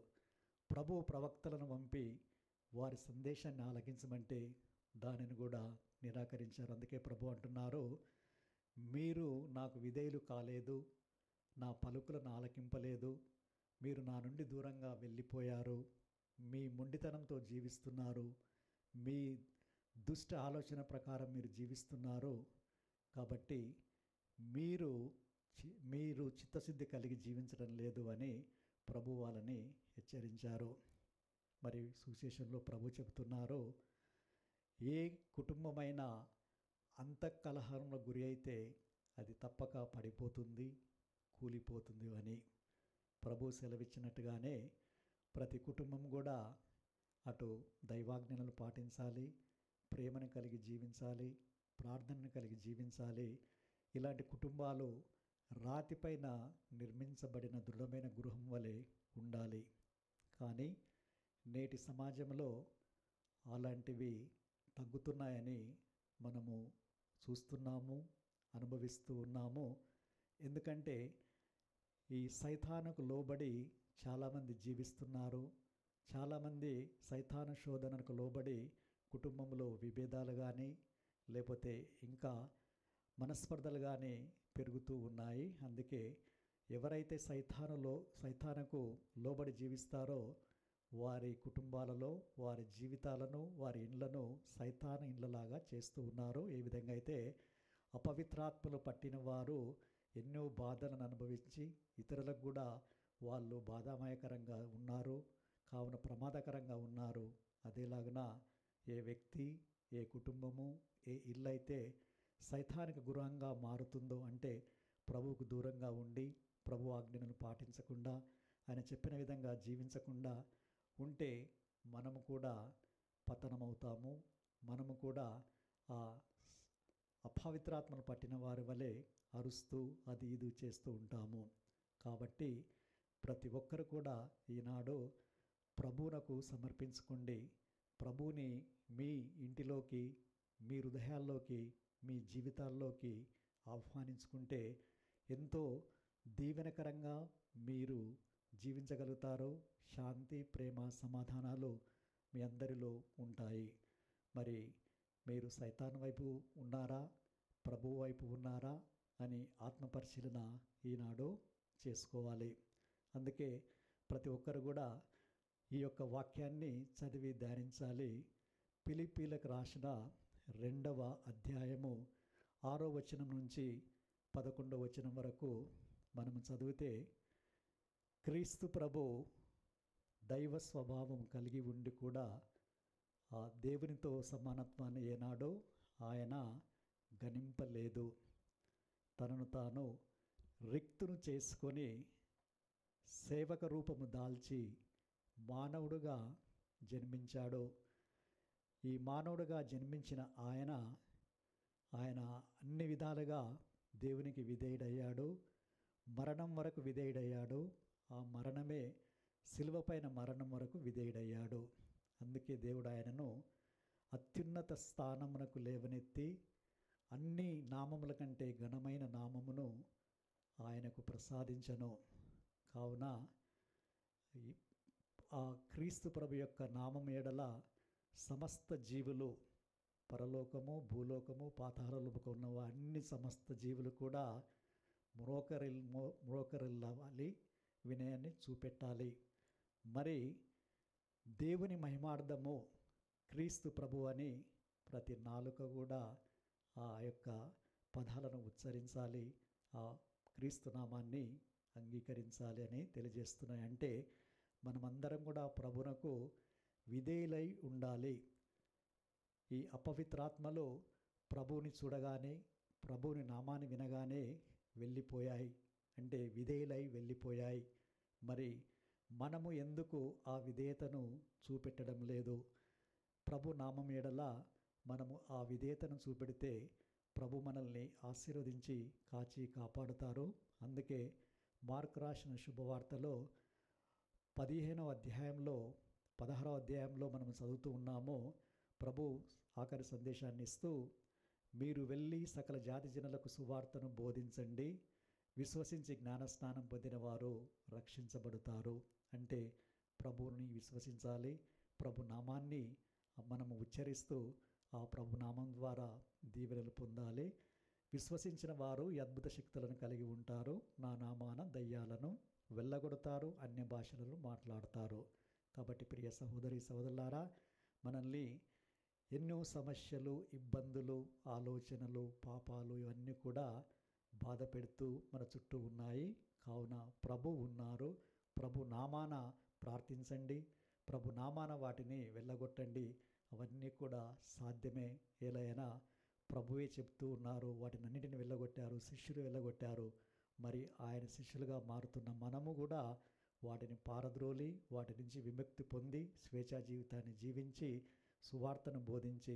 [SPEAKER 2] ప్రభు ప్రవక్తలను పంపి వారి సందేశాన్ని ఆలకించమంటే దానిని కూడా నిరాకరించారు. అందుకే ప్రభు అంటున్నారు, మీరు నాకు విధేయులు కాలేదు, నా పలుకులను ఆలకింపలేదు, మీరు నా నుండి దూరంగా వెళ్ళిపోయారు, మీ మొండితనంతో జీవిస్తున్నారు, మీ దుష్ట ఆలోచన ప్రకారం మీరు జీవిస్తున్నారు, కాబట్టి మీరు చిత్తశుద్ధి కలిగి జీవించడం లేదు అని ప్రభు వాళ్ళని హెచ్చరించారు. మరి సువిశేషంలో ప్రభు చెబుతున్నారు, ఏ కుటుంబమైనా అంతఃకలహంలో గురి అయితే అది తప్పక పడిపోతుంది, కూలిపోతుంది అని ప్రభు సెలవిచ్చినట్టుగానే ప్రతి కుటుంబం కూడా అటు దైవాజ్ఞలను పాటించాలి, ప్రేమను కలిగి జీవించాలి, ప్రార్థనను కలిగి జీవించాలి. ఇలాంటి కుటుంబాలు రాతిపైన నిర్మించబడిన దృఢమైన గృహం వలె ఉండాలి. కానీ నేటి సమాజంలో అలాంటివి తగ్గుతున్నాయని మనము చూస్తున్నాము, అనుభవిస్తూ ఉన్నాము. ఎందుకంటే ఈ సైతానుకు లోబడి చాలామంది జీవిస్తున్నారు. చాలామంది సైతాను శోధనకు లోబడి కుటుంబంలో విభేదాలు కానీ, లేకపోతే ఇంకా మనస్పర్ధలు కానీ పెరుగుతూ ఉన్నాయి. అందుకే ఎవరైతే సైతానుకు లోబడి జీవిస్తారో వారి కుటుంబాలలో, వారి జీవితాలను, వారి ఇండ్లను సైతాను ఇండ్లలాగా చేస్తూ ఉన్నారు. ఏ విధంగా అయితే అపవిత్రాత్మలు పట్టిన వారు ఎన్నో బాధలను అనుభవించి ఇతరులకు కూడా వాళ్ళు బాధామయకరంగా ఉన్నారు, కావున ప్రమాదకరంగా ఉన్నారు. అదేలాగున ఏ వ్యక్తి, ఏ కుటుంబము, ఏ ఇల్లు అయితే సైతానికి గృహంగా మారుతుందో, అంటే ప్రభువుకు దూరంగా ఉండి ప్రభు ఆజ్ఞలను పాటించకుండా, ఆయన చెప్పిన విధంగా జీవించకుండా ఉంటే మనము కూడా పతనమవుతాము. మనము కూడా ఆ అపవిత్రాత్మను పట్టిన వారి వలె అరుస్తూ అది ఇది చేస్తూ ఉంటాము. కాబట్టి ప్రతి ఒక్కరు కూడా ఈనాడు ప్రభువునకు సమర్పించుకోండి. ప్రభువుని మీ ఇంటిలోకి, మీ హృదయాల్లోకి, మీ జీవితాల్లోకి ఆహ్వానించుకుంటే ఎంతో దీవెనకరంగా మీరు జీవించగలుగుతారు. శాంతి, ప్రేమ, సమాధానాలు మీ అందరిలో ఉంటాయి. మరి మీరు సైతాన్ వైపు ఉన్నారా, ప్రభువు వైపు ఉన్నారా అని ఆత్మపరిశీలన ఈనాడు చేసుకోవాలి. అందుకే ప్రతి ఒక్కరు కూడా ఈ యొక్క వాక్యాన్ని చదివి ధ్యానించాలి. ఫిలిప్పీలకు రాసిన 2వ అధ్యాయము 6వ వచనం నుంచి 11వ వచనం వరకు మనము చదివితే, క్రీస్తు ప్రభు దైవ స్వభావం కలిగి ఉండి కూడా ఆ దేవునితో సమానత్వాన్ని ఏనాడో ఆయన గణింపలేదు. తనను తాను రిక్తును చేసుకొని సేవక రూపము దాల్చి మానవుడుగా జన్మించాడు. ఈ మానవుడుగా జన్మించిన ఆయన అన్ని విధాలుగా దేవునికి విధేయుడయ్యాడు. మరణం వరకు విధేయుడయ్యాడు. ఆ మరణమే శిలువపైన మరణం వరకు విధేయుడయ్యాడు. అందుకే దేవుడు ఆయనను అత్యున్నత స్థానమునకు లేవనెత్తి అన్ని నామముల కంటే ఘనమైన నామమును ఆయనకు ప్రసాదించను. కావున ఆ క్రీస్తు ప్రభు యొక్క నామం ఎడల సమస్త జీవులు, పరలోకము, భూలోకము, పాతాళలోకము ఉన్న అన్ని సమస్త జీవులు కూడా మ్రోకరిల్లవాలి, వినయాన్ని చూపెట్టాలి. మరి దేవుని మహిమార్థము క్రీస్తు ప్రభు అని ప్రతి నాలుక కూడా ఆ యొక్క పదాలను ఉచ్చరించాలి, ఆ క్రీస్తు నామాన్ని అంగీకరించాలి అని తెలియజేస్తున్నాయి. అంటే మనమందరం కూడా ప్రభునకు విధేయులై ఉండాలి. ఈ అపవిత్రాత్మలు ప్రభువుని చూడగానే, ప్రభువుని నామాన్ని వినగానే వెళ్ళిపోయాయి, అంటే విధేయులై వెళ్ళిపోయాయి. మరి మనము ఎందుకు ఆ విధేయతను చూపెట్టడం లేదు? ప్రభు నామం ఎడల మనము ఆ విధేయతను చూపెడితే ప్రభు మనల్ని ఆశీర్వదించి కాచి కాపాడుతారు. అందుకే మార్కు రాసిన శుభవార్తలో 15వ అధ్యాయంలో 16వ అధ్యాయంలో మనం చదువుతూ ఉన్నాము. ప్రభు ఆఖరి సందేశాన్ని ఇస్తూ, మీరు వెళ్ళి సకల జాతి జనులకు సువార్తను బోధించండి, విశ్వసించి జ్ఞానస్నానం పొందిన వారు రక్షించబడతారు. అంటే ప్రభువుని విశ్వసించాలి, ప్రభు నామాన్ని మనము ఉచ్చరిస్తూ ఆ ప్రభు నామం ద్వారా దీవెనలు పొందాలి. విశ్వసించిన వారు ఈ అద్భుత శక్తులను కలిగి ఉంటారు. నా నామాన దయ్యాలను వెళ్ళగొడతారు, అన్య భాషలను మాట్లాడతారు. కాబట్టి ప్రియ సహోదరి సహోదరులారా, మనల్ని ఎన్నో సమస్యలు, ఇబ్బందులు, ఆలోచనలు, పాపాలు ఇవన్నీ కూడా బాధ పెడుతూ మన చుట్టూ ఉన్నాయి. కావున ప్రభు ఉన్నారు. ప్రభు నామాన ప్రార్థించండి, ప్రభు నామాన వాటిని వెళ్ళగొట్టండి. అవన్నీ కూడా సాధ్యమే. ఏలైనా ప్రభువే చెప్తూ ఉన్నారు, వాటిని అన్నిటిని వెళ్ళగొట్టారు, శిష్యులు వెళ్ళగొట్టారు. మరి ఆయన శిష్యులుగా మారుతున్న మనము కూడా వాటిని పారద్రోలి, వాటి నుంచి విముక్తి పొంది స్వేచ్ఛా జీవితాన్ని జీవించి సువార్తను బోధించి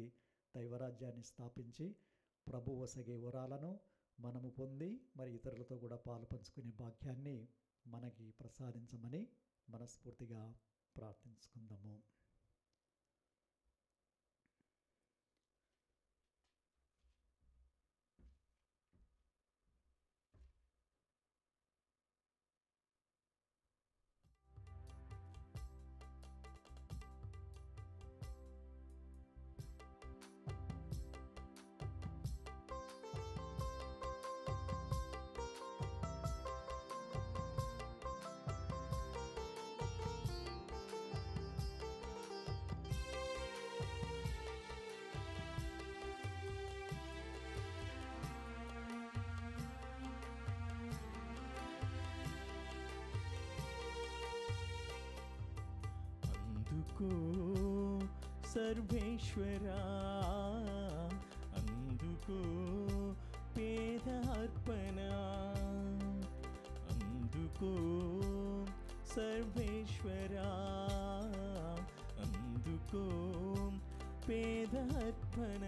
[SPEAKER 2] దైవరాజ్యాన్ని స్థాపించి ప్రభు వసగే వరాలను మనము పొంది మరి ఇతరులతో కూడా పాలు పంచుకునే భాగ్యాన్ని మనకి ప్రసాదించమని మనస్ఫూర్తిగా ప్రార్థించుకుందాము.
[SPEAKER 1] అందుకో సర్వేశ్వరా, అందుకో పేద అర్పణ, అందుకో సర్వేశ్వరా, అందుకో పేద అర్పణ.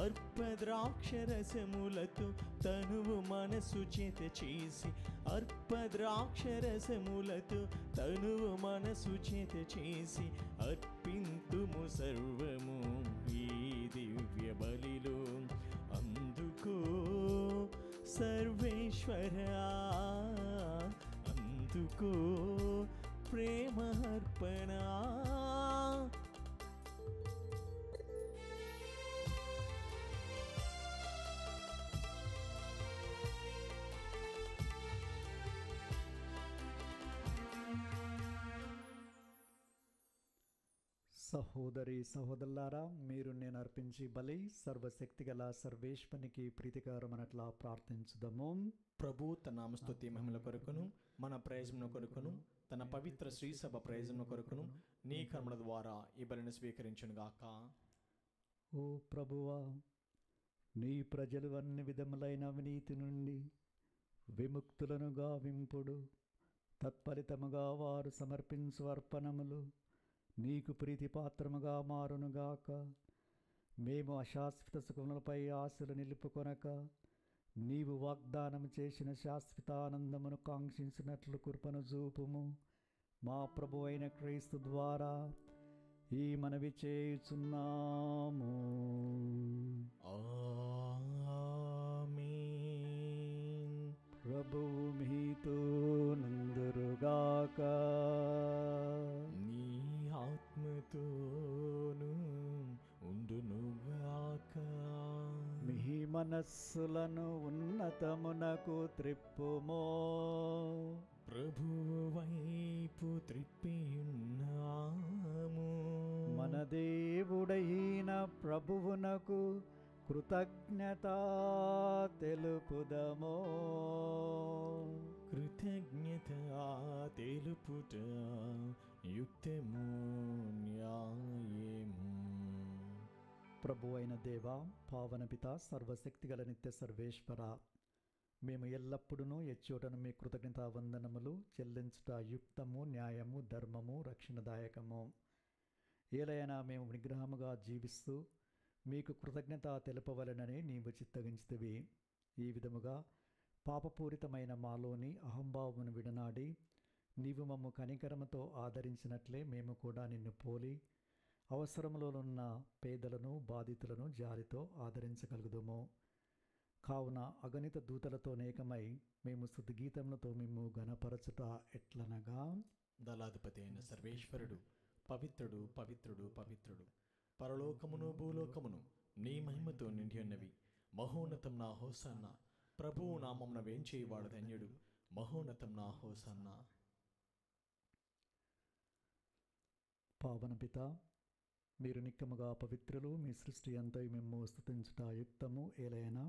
[SPEAKER 1] అర్పద్రాక్షరసములతో తనువు మనసు చేత చేసి, అర్పద్రాక్షరసములతో తనువు మనసు చేత చేసి అర్పింతుము సర్వము ఈ దివ్య బలిలో. అందుకో సర్వేశ్వరా, అందుకో ప్రేమ అర్పణ.
[SPEAKER 2] సహోదరి సహోదరులారా, మీరు నేను అర్పించి బలి సర్వశక్తిగల సర్వేశ్వనికి ప్రీతికరమనట్లా ప్రార్థించుదము.
[SPEAKER 1] ప్రభు తన నామస్తుతి మహిమల కొరకును మన ప్రయోజనం కొరకును తన పవిత్ర శ్రీసభ ప్రయోజనం కొరకును నీ కర్మల ద్వారా ఈ బలిని స్వీకరించునుగాక.
[SPEAKER 2] ఓ ప్రభువా, నీ ప్రజలు అన్ని విధములైన అవినీతి నుండి విముక్తులను గావింపుడు. తత్ఫలితముగా వారు సమర్పించు అర్పణములు నీకు ప్రీతిపాత్రముగా మారునుగాక. మేము అశాశ్వత సుఖములపై ఆశలు నిలుపుకొనక నీవు వాగ్దానం చేసిన శాశ్వత ఆనందమును కాంక్షించినట్లు కృపను చూపుము. మా ప్రభు అయిన క్రీస్తు ద్వారా ఈ మనవి చేయుచున్నాము.
[SPEAKER 1] ఆమేన్.
[SPEAKER 2] ప్రభువు మీతో నందురుగాక.
[SPEAKER 1] నీ ఆత్మతోను ఉండునుగాక.
[SPEAKER 2] మీ మనస్సులను ఉన్నతమునకు త్రిప్పుమో.
[SPEAKER 1] ప్రభు వైపు త్రిప్పియున్నాము.
[SPEAKER 2] మన దేవుడైన ప్రభువునకు కృతజ్ఞత తెలుపుదమో.
[SPEAKER 1] కృతజ్ఞత తెలుపుట యుక్తము న్యాయము.
[SPEAKER 2] ప్రభు అయిన దేవ, పావన పిత, సర్వశక్తిగల నిత్య సర్వేశ్వర, మేము ఎల్లప్పుడూ ఎచ్చోటను మీ కృతజ్ఞత వందనములు చెల్లించుట యుక్తము, న్యాయము, ధర్మము, రక్షణదాయకము. ఏలైనా మేము నిగ్రహముగా జీవిస్తూ మీకు కృతజ్ఞత తెలుపవలనని నీవు చిత్తగించితివి. ఈ విధముగా పాపపూరితమైన మాలోని అహంభావమును విడనాడి నీవు మమ్ము కనికరముతో ఆదరించినట్లే మేము కూడా నిన్ను పోలి అవసరములో ఉన్న పేదలను, బాధితులను జాలితో ఆదరించగలుగుదుము. కావున అగణిత దూతలతో నేకమై మేము స్తుతిగీతములతో మేము ఘనపరచుట ఎట్లనగా,
[SPEAKER 1] దళాధిపతి అయిన సర్వేశ్వరుడు పవిత్రుడు పవిత్రుడు పవిత్రుడు, పరలోకమును భూలోకమును నీ మహిమతో నిండి ఉన్నవి. మహోన్నతం నా హోసన్న. ప్రభువు నామమున వేంచేవాడు ధన్యుడు. మహోన్నతం నా హోసన్న.
[SPEAKER 2] పావన పిత, మీరు నిక్కముగా పవిత్రులు. మీ సృష్టి అంతా మేము స్తుతించుట యుక్తము. ఏలైనా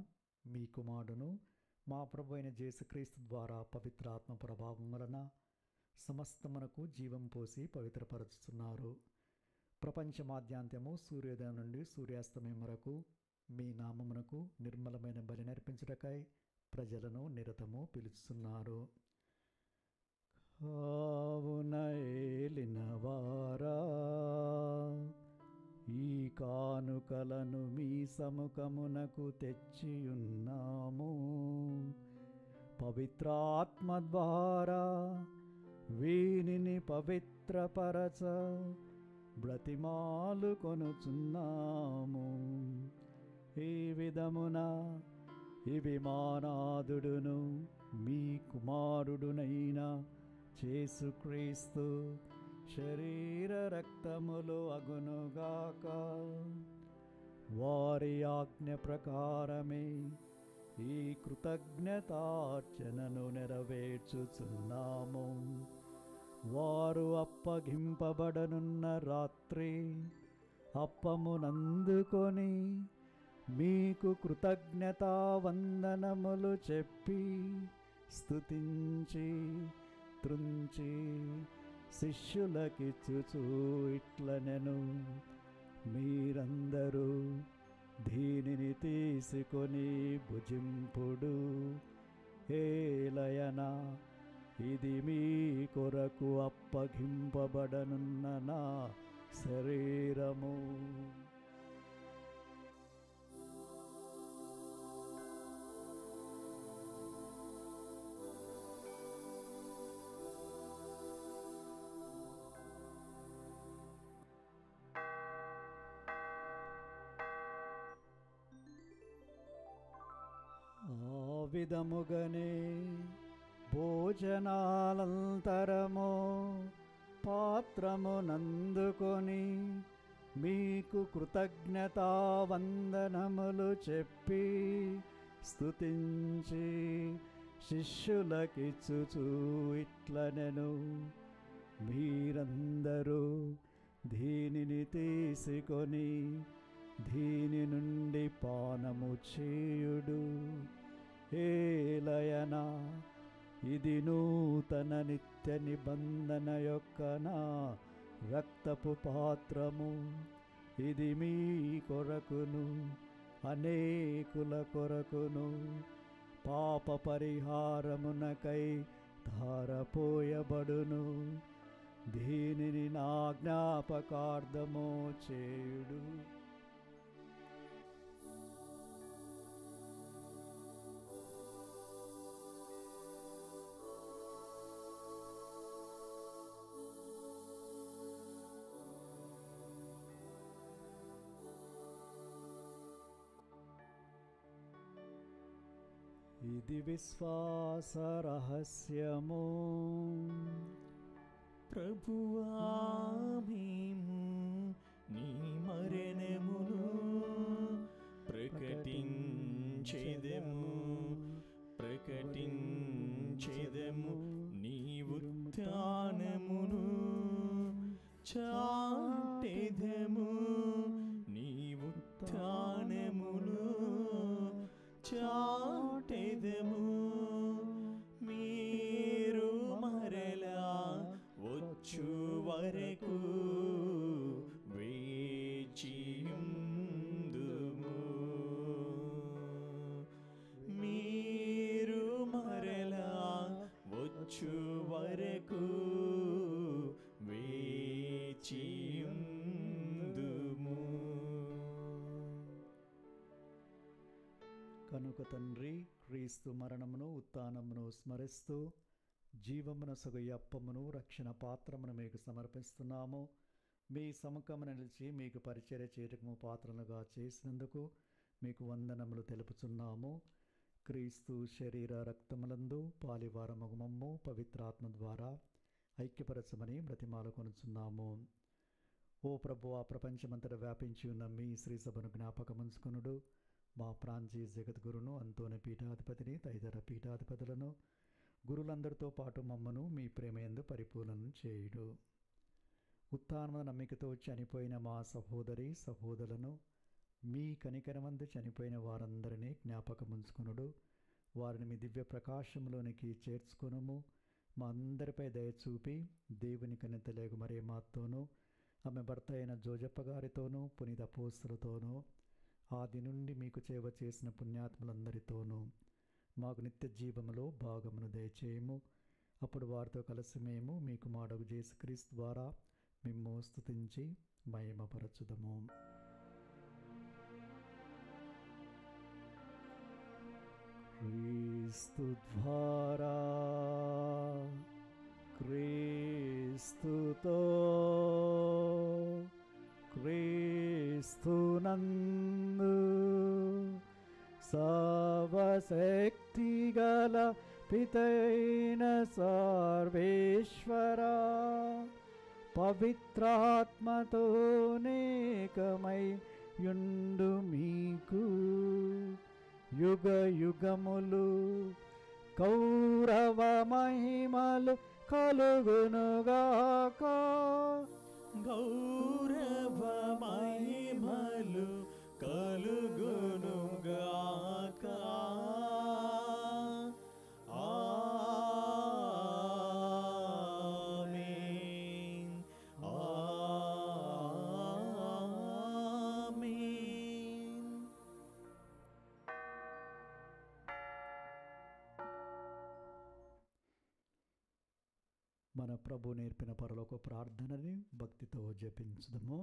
[SPEAKER 2] మీ కుమారుడును మా ప్రభు అయిన యేసుక్రీస్తు ద్వారా పవిత్రాత్మ ప్రభావం వలన సమస్తమునకు జీవం పోసి పవిత్రపరుచుతున్నారు. ప్రపంచమాద్యాంత్యము సూర్యోదయం నుండి సూర్యాస్తమయం వరకు మీ నామమునకు నిర్మలమైన బలి నర్పించుటకై ప్రజలను నిరతము పిలుస్తున్నారు. కావున ఏలినవారా, ఈ కానుకలను మీ సముఖమునకు తెచ్చియున్నాము. పవిత్రాత్మ ద్వారా వీనిని పవిత్రపరచ బ్రతిమాలు కొనుచున్నాము. ఈ విధమున ఇవి మానాదుడును మీ కుమారుడునైన యేసుక్రీస్తు శరీర రక్తములు అగునుగాక. వారి ఆజ్ఞ ప్రకారమే ఈ కృతజ్ఞతార్చనను నెరవేర్చుచున్నాము. వారు అప్పగింపబడనున్న రాత్రి అప్పమునందుకొని మీకు కృతజ్ఞతా వందనములు చెప్పి స్తుతించి త్రుంచి శిష్యులకిచ్చుచూ ఇట్లనెను, మీరందరూ దీనిని తీసుకొని భుజింపుడు. ఏలయనా ఇది మీ కొరకు అప్పగింపబడనున్న నా శరీరము. ఆ విధముగనే భోజనాలంతరము పాత్రమునందుకొని మీకు కృతజ్ఞతా వందనములు చెప్పి స్తుతించి శిష్యులకిచ్చుచూ ఇట్లనెను, మీరందరూ దీనిని తీసుకొని దీని నుండి పానము చేయుడు. ఏలయనా ఇది నూతన నిత్య నిబంధన యొక్క నా రక్తపు పాత్రము. ఇది మీ కొరకును అనేకుల కొరకును పాప పరిహారమునకై ధారపోయబడును. దీనిని నా జ్ఞాపకార్థము చేయుడు. ఇది విశ్వాస రహస్యము.
[SPEAKER 1] ప్రభువా మేము నీ మరణమును ప్రకటించెదము నీ ఉత్థానమును చాటెదము. నీ ఉత్థానమును చాటెదము. మీరు మరలా వచ్చు వరకు వేచియుందుము. మీరు మరలా వచ్చు వరకు వేచియుందుము.
[SPEAKER 2] కనుక తండ్రి, క్రీస్తు మరణమును ఉత్థానమును స్మరిస్తూ జీవమునసగు అప్పమును రక్షణ పాత్రమును మీకు సమర్పిస్తున్నాము. మీ సముఖమున నిలిచి మీకు పరిచర్య చేయటము పాత్రలుగా చేసినందుకు మీకు వందనములు తెలుపుచున్నాము. క్రీస్తు శరీర రక్తములందు పాలివారమగు మమ్ము పవిత్రాత్మ ద్వారా ఐక్యపరచమని బ్రతిమాలుకొనుచున్నాము. ఓ ప్రభువా, ప్రపంచమంతటా వ్యాపించి ఉన్న మీ శ్రీ సభను జ్ఞాపకముంచుకొనుడు. మా ప్రాంతీయ జగద్గురును, అంతోని పీఠాధిపతిని, తదితర పీఠాధిపతులను, గురులందరితో పాటు మమ్మను మీ ప్రేమయందు పరిపూర్ణం చేయుడు. ఉత్థాన నమ్మికతో చనిపోయిన మా సహోదరి సహోదరులను, మీ కనికరమందు చనిపోయిన వారందరినీ జ్ఞాపకముంచుకొనుడు. వారిని మీ దివ్య ప్రకాశంలోనికి చేర్చుకొనుము. మా అందరిపై దయచూపి దేవుని కన్నెతలేగు మరే మాతోనూ, ఆమె భర్త అయిన జోజప్ప గారితోనూ, పునీత అపోస్తలుతోనూ, ఆది నుండి మీకు సేవ చేసిన పుణ్యాత్ములందరితోనూ మాకు నిత్య జీవములో భాగమును దయచేయము. అప్పుడు వారితో కలిసి మేము మీ కుమారుడు యేసుక్రీస్తు ద్వారా మిమ్ము స్తుతించి మహిమపరచుదము. క్రీస్తు ద్వారా, క్రీస్తుతో, క్రీస్తునందు సర్వశక్తిగల పితైన సర్వేశ్వరా, పవిత్రాత్మతో నేకమై యుండు మీకు యుగ యుగములు కౌరవ మహిమలు కలుగునుగాక.
[SPEAKER 1] గౌరవ మహిమలు కలుగునుగాక. ఆమేన్. ఆమేన్.
[SPEAKER 2] మన ప్రభు నేర్పిన పరలోక ప్రార్థనని భక్తితో జపించుదము.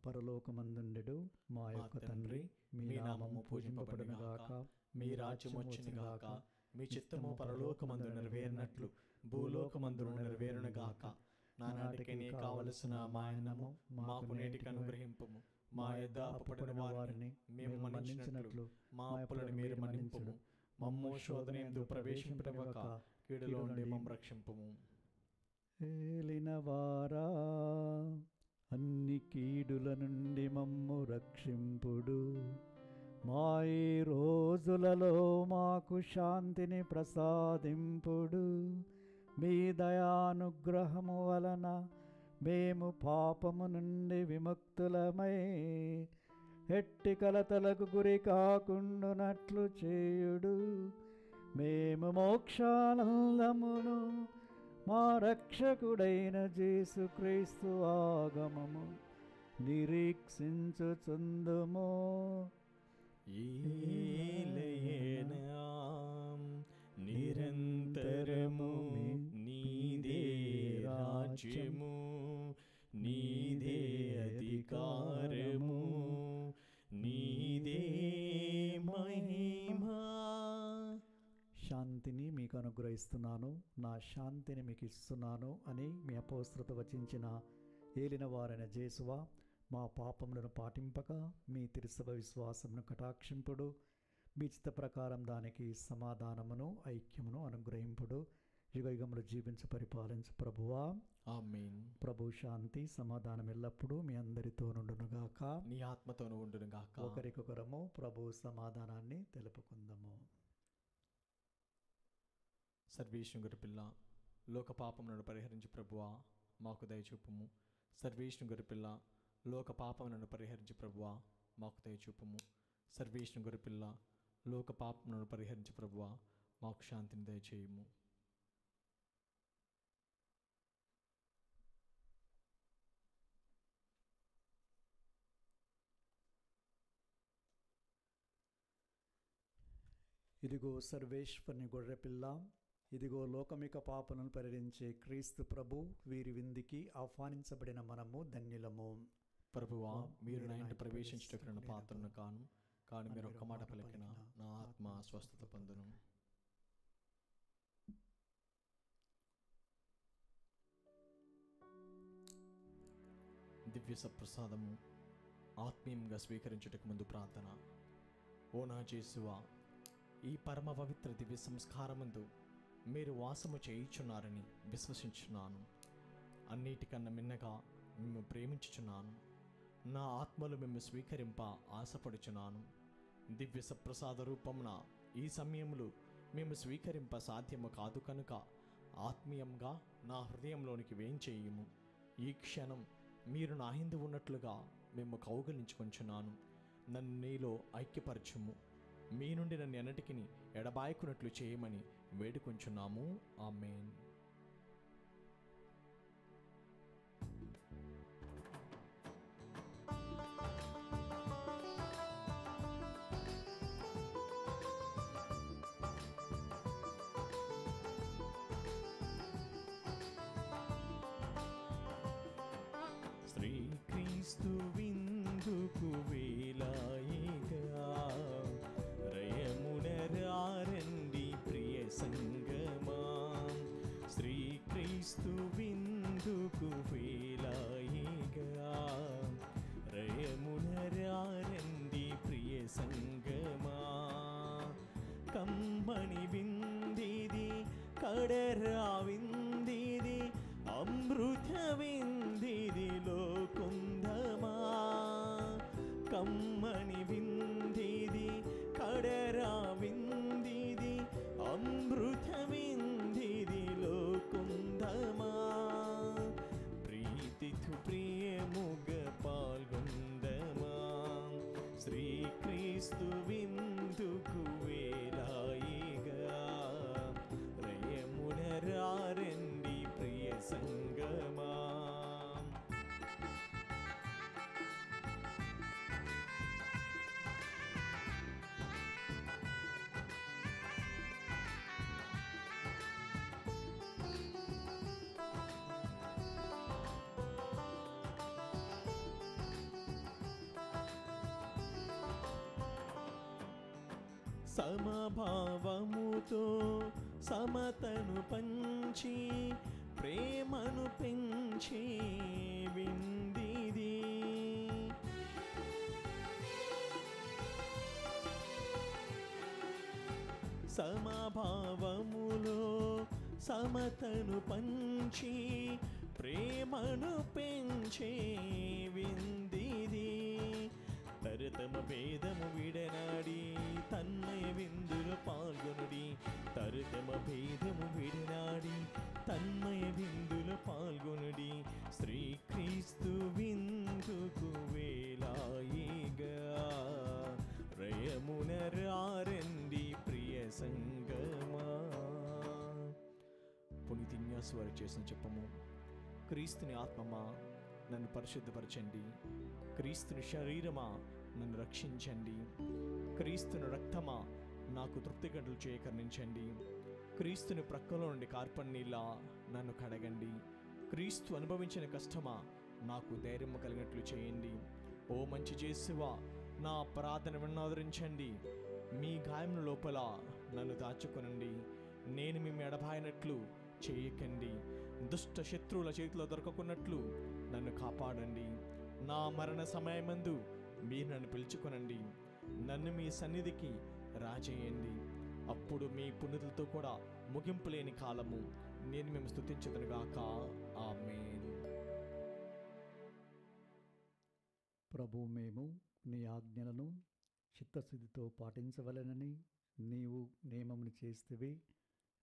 [SPEAKER 2] పరలోకమందుండెడు మా యొక్క తండ్రి, మీ నామము పూజింపబడును గాక,
[SPEAKER 1] మీ రాజ్యము వచ్చును గాక, మీ చిత్తము పరలోకమందు నెరవేరినట్లు భూలోకమందును నెరవేరును గాక. నానాటికి నీ కావలసిన మాయనము మాకు నేటికి అనుగ్రహింపుము. మా యొద్ద అప్పుపడిన వారిని మేము మన్నించినట్లు మా అప్పులను మీరు మన్నింపుము. మమ్ము శోధనయందు ప్రవేశింపనివ్వక కీడులో నుండి మమ్ము రక్షింపుము.
[SPEAKER 2] ఏలినవారా, అన్ని కీడుల నుండి మమ్ము రక్షింపుడు. మా ఈ రోజులలో మాకు శాంతిని ప్రసాదింపుడు. మీ దయానుగ్రహము వలన మేము పాపము నుండి విముక్తులమై ఎట్టి కలతలకు గురి కాకుండానట్లు చేయుడు. మేము మోక్షానందమును మా రక్షకుడైన యేసుక్రీస్తు ఆగమము నిరీక్షించుచుందుము.
[SPEAKER 1] నిరంతరము నీదే రాజ్యము, నీదే అధికారము, నీదే మహిమా.
[SPEAKER 2] శాంతిని మీకు అనుగ్రహిస్తున్నాను, నా శాంతిని మీకు ఇస్తున్నాను అని మీ అపొస్తలుతో వచించిన ఏలిన వారైన యేసువా, మా పాపములను పాటింపక మీ తిరుసభ విశ్వాసమును కటాక్షింపుడు. మీ చిత్త ప్రకారం దానికి సమాధానమును ఐక్యమును అనుగ్రహింపుడు. యుగయుగములు జీవించి పరిపాలించు ప్రభువా.
[SPEAKER 1] ఆమేన్.
[SPEAKER 2] ప్రభు శాంతి సమాధానం ఎల్లప్పుడూ మీ అందరితో నుండునుగాక.
[SPEAKER 1] నీ ఆత్మతోను ఉండునుగాక.
[SPEAKER 2] ఒకరికొకరము ప్రభు సమాధానాన్ని తెలుపుకుందాము.
[SPEAKER 1] సర్వేశ్వరుని పిల్ల, లోక పాపములను పరిహరించి ప్రభువా మాకు దయచూపుము. సర్వేశ్వరుని పిల్ల, లోక పాపములను పరిహరించి ప్రభువా మాకు దయచూపుము. సర్వేశ్వరుని పిల్ల, లోక పాపములను పరిహరించి ప్రభువా మాకు శాంతిని దయచేయుము.
[SPEAKER 2] ఇదిగో సర్వేశ్వరుని గొర్రెపిల్ల, ఇదిగో లోకమిక పాపలను పరిహరించే క్రీస్తు ప్రభు, వీరి విందుకి ఆహ్వానించబడిన మనము ధన్యులము.
[SPEAKER 1] ప్రభువా, మీరు నా ఇంట ప్రవేశించుటకు నన్ను పాత్రను కాను, కానీ మీరు ఒక్క మాట పలికిన నా ఆత్మ స్వస్థత పొందును. దివ్య సప్రసాదము ఆత్మీయంగా స్వీకరించుటకు ముందు ప్రార్థన. ఓ నా యేసువా, ఈ పరమ పవిత్ర దివ్య సంస్కారమందు మీరు వాసము చేయుచున్నారని విశ్వసించున్నాను. అన్నిటికన్నా మిన్నగా మేము ప్రేమించుచున్నాను. నా ఆత్మలు మేము స్వీకరింప ఆశపడుచున్నాను. దివ్య సప్రసాద రూపమున ఈ సమయంలో మేము స్వీకరింప సాధ్యము కాదు కనుక ఆత్మీయంగా నా హృదయంలోనికి వేంచేయుము. ఈ క్షణం మీరు నా హిందు ఉన్నట్లుగా మేము కౌగలించుకొంచున్నాను. నన్ను నీలో ఐక్యపరచుము. మీ నుండి నన్ను ఎన్నటికి ఎడబాయకున్నట్లు చేయమని వేడుకొంచున్నాము. ఆమేన్. శ్రీక్రీస్తు విందుకు వేలాయిగా రయమునరారండి ప్రియ సంగమా. శ్రీక్రీస్తు విందుకు వేలాయిగా రయమునరారండి ప్రియ సంగమా. కమ్మని విందిది కడరా విందిది అమృత విందిది లోకుందమా. కమ్మని విందిది కడరా విందిది అమృత విందిది లోకుందమా. ప్రీతితో ప్రియముగ పాల్గొందమా. శ్రీక్రీస్తు విందుకు వేలాయిగా రయమునరారండి ప్రియ సంగమా. సమభావముతో సమతను పంచి ప్రేమను పెంచి విందిది. సమభావములో సమతను పంచి ప్రేమను పెంచే విందిది. తరతమ భేదము విడనాడి తన్మయ విందులో పాల్గొనుడి. తరతమ భేదము విడనాడి తన్మయ విందులో పాల్గొనుడి. శ్రీ పునీత్ ఇన్యాస్ వారు చేసిన చెప్పము. క్రీస్తుని ఆత్మమా నన్ను పరిశుద్ధపరచండి, క్రీస్తుని శరీరమా నన్ను రక్షించండి, క్రీస్తుని రక్తమా నాకు తృప్తిగంటలు చేయకర్ణించండి, క్రీస్తుని ప్రక్కలో నుండి కార్పన్నీళ్ళ నన్ను కడగండి, క్రీస్తు అనుభవించిన కష్టమా నాకు ధైర్యం కలిగినట్లు చేయండి. ఓ మంచి యేసువా, నా ప్రార్థన విన్నాదరించండి, మీ గాయముల లోపల నన్ను దాచుకొనండి, నేను మేము ఎడబాయినట్లు చేయకండి, దుష్ట శత్రువుల చేతిలో దొరకకున్నట్లు నన్ను కాపాడండి. నా మరణ సమయమందు మీరు నన్ను పిలుచుకొనండి, నన్ను మీ సన్నిధికి రాజేయండి. అప్పుడు మీ పుణ్యులతో కూడా ముగింపు లేని కాలము నేను మేము స్తుతించదనుగాక. ఆమేన్.
[SPEAKER 2] ప్రభు, మేము నీ ఆజ్ఞలను చిత్తశుద్ధితో పాటించవలెనని నీవు నియమమును చేస్తేవి.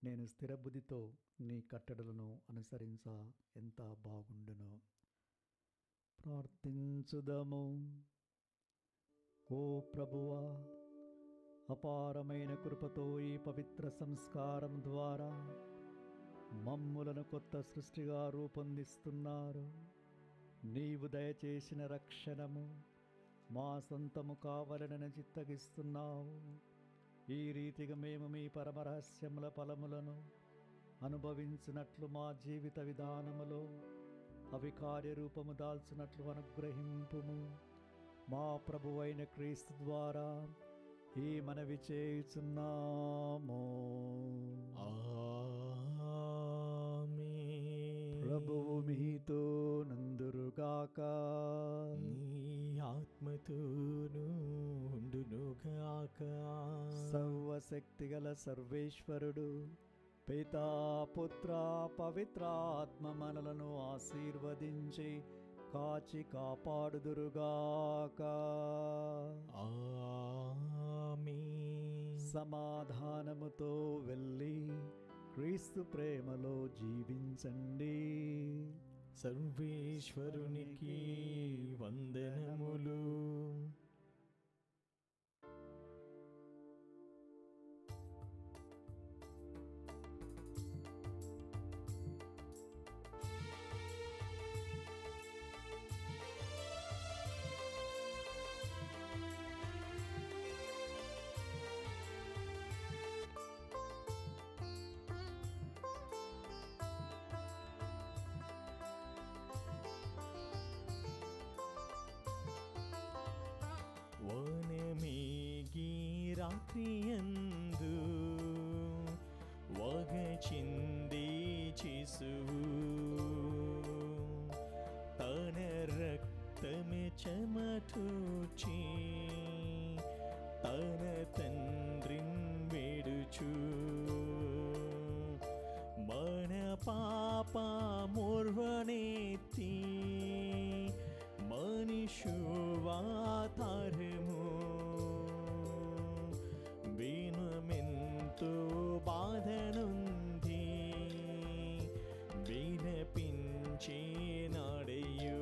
[SPEAKER 2] నేను స్థిరబుద్ధితో నీ కట్టడలను అనుసరించ ఎంత బాగుండును. ప్రార్థించుదము. ఓ ప్రభువా, అపారమైన కృపతో ఈ పవిత్ర సంస్కారం ద్వారా మమ్ములను కొత్త సృష్టిగా రూపొందిస్తున్నారు. నీవు దయచేసిన రక్షణము మా సొంతము కావాలని చిత్తగిస్తున్నావు. ఈ రీతిగా మేము మీ పరమరహస్యముల ఫలములను అనుభవించినట్లు మా జీవిత విధానములో అవి కార్యరూపము దాల్చినట్లు అనుగ్రహింపుము. మా ప్రభువైన క్రీస్తు ద్వారా ఈ మనవి చేయుచున్నాము. ప్రభువు మీతో నందురుగాక,
[SPEAKER 1] నీ ఆత్మతోనూ ఉండునుగాక.
[SPEAKER 2] సర్వశక్తిగల సర్వేశ్వరుడు పితా, పుత్ర, పవిత్రాత్మ మనలను ఆశీర్వదించి కాచి కాపాడుదురుగాక.
[SPEAKER 1] ఆమేన్.
[SPEAKER 2] సమాధానముతో వెళ్ళి క్రీస్తు ప్రేమలో జీవించండి.
[SPEAKER 1] సర్వేశ్వరునికి వందనములు. వనమేగి రాత్రియందు వగచింది చిసువు, తన రక్తమే చెమటూచి తన తండ్రిన్ వేడుచు, మన పాప మోర్వనెత్తి మనిషువాతారము వినుమెంతో బాధనుంది వినపించే నాడయ్యో.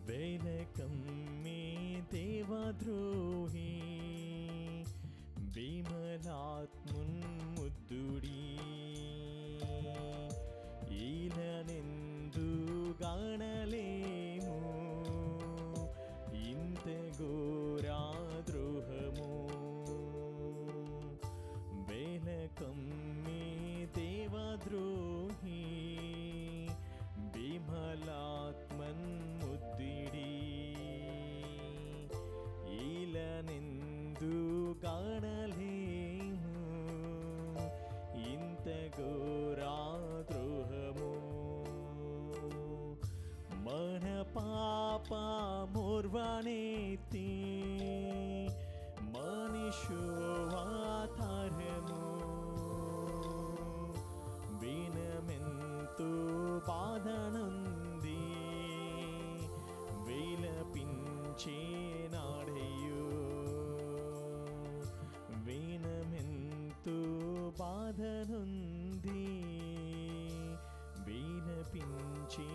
[SPEAKER 1] వేలకమ్మే దేవద్రోహి విమలాత్మున్ ముద్దుడి, ఈలనెందు గానలేము ఇంత ఘోరా ద్రోహము. వేలకమ్మే దేవద్రోహి విమలాత్మన్ ముద్దిడి, ఈలనెందు గానలేము ఇంత ఘోరా ద్రోహము. మన పాప మోర్వనెత్తి మనిషువాతారము వినమెంతో బాధనుంది విలపించే బాధనుంది విలపించి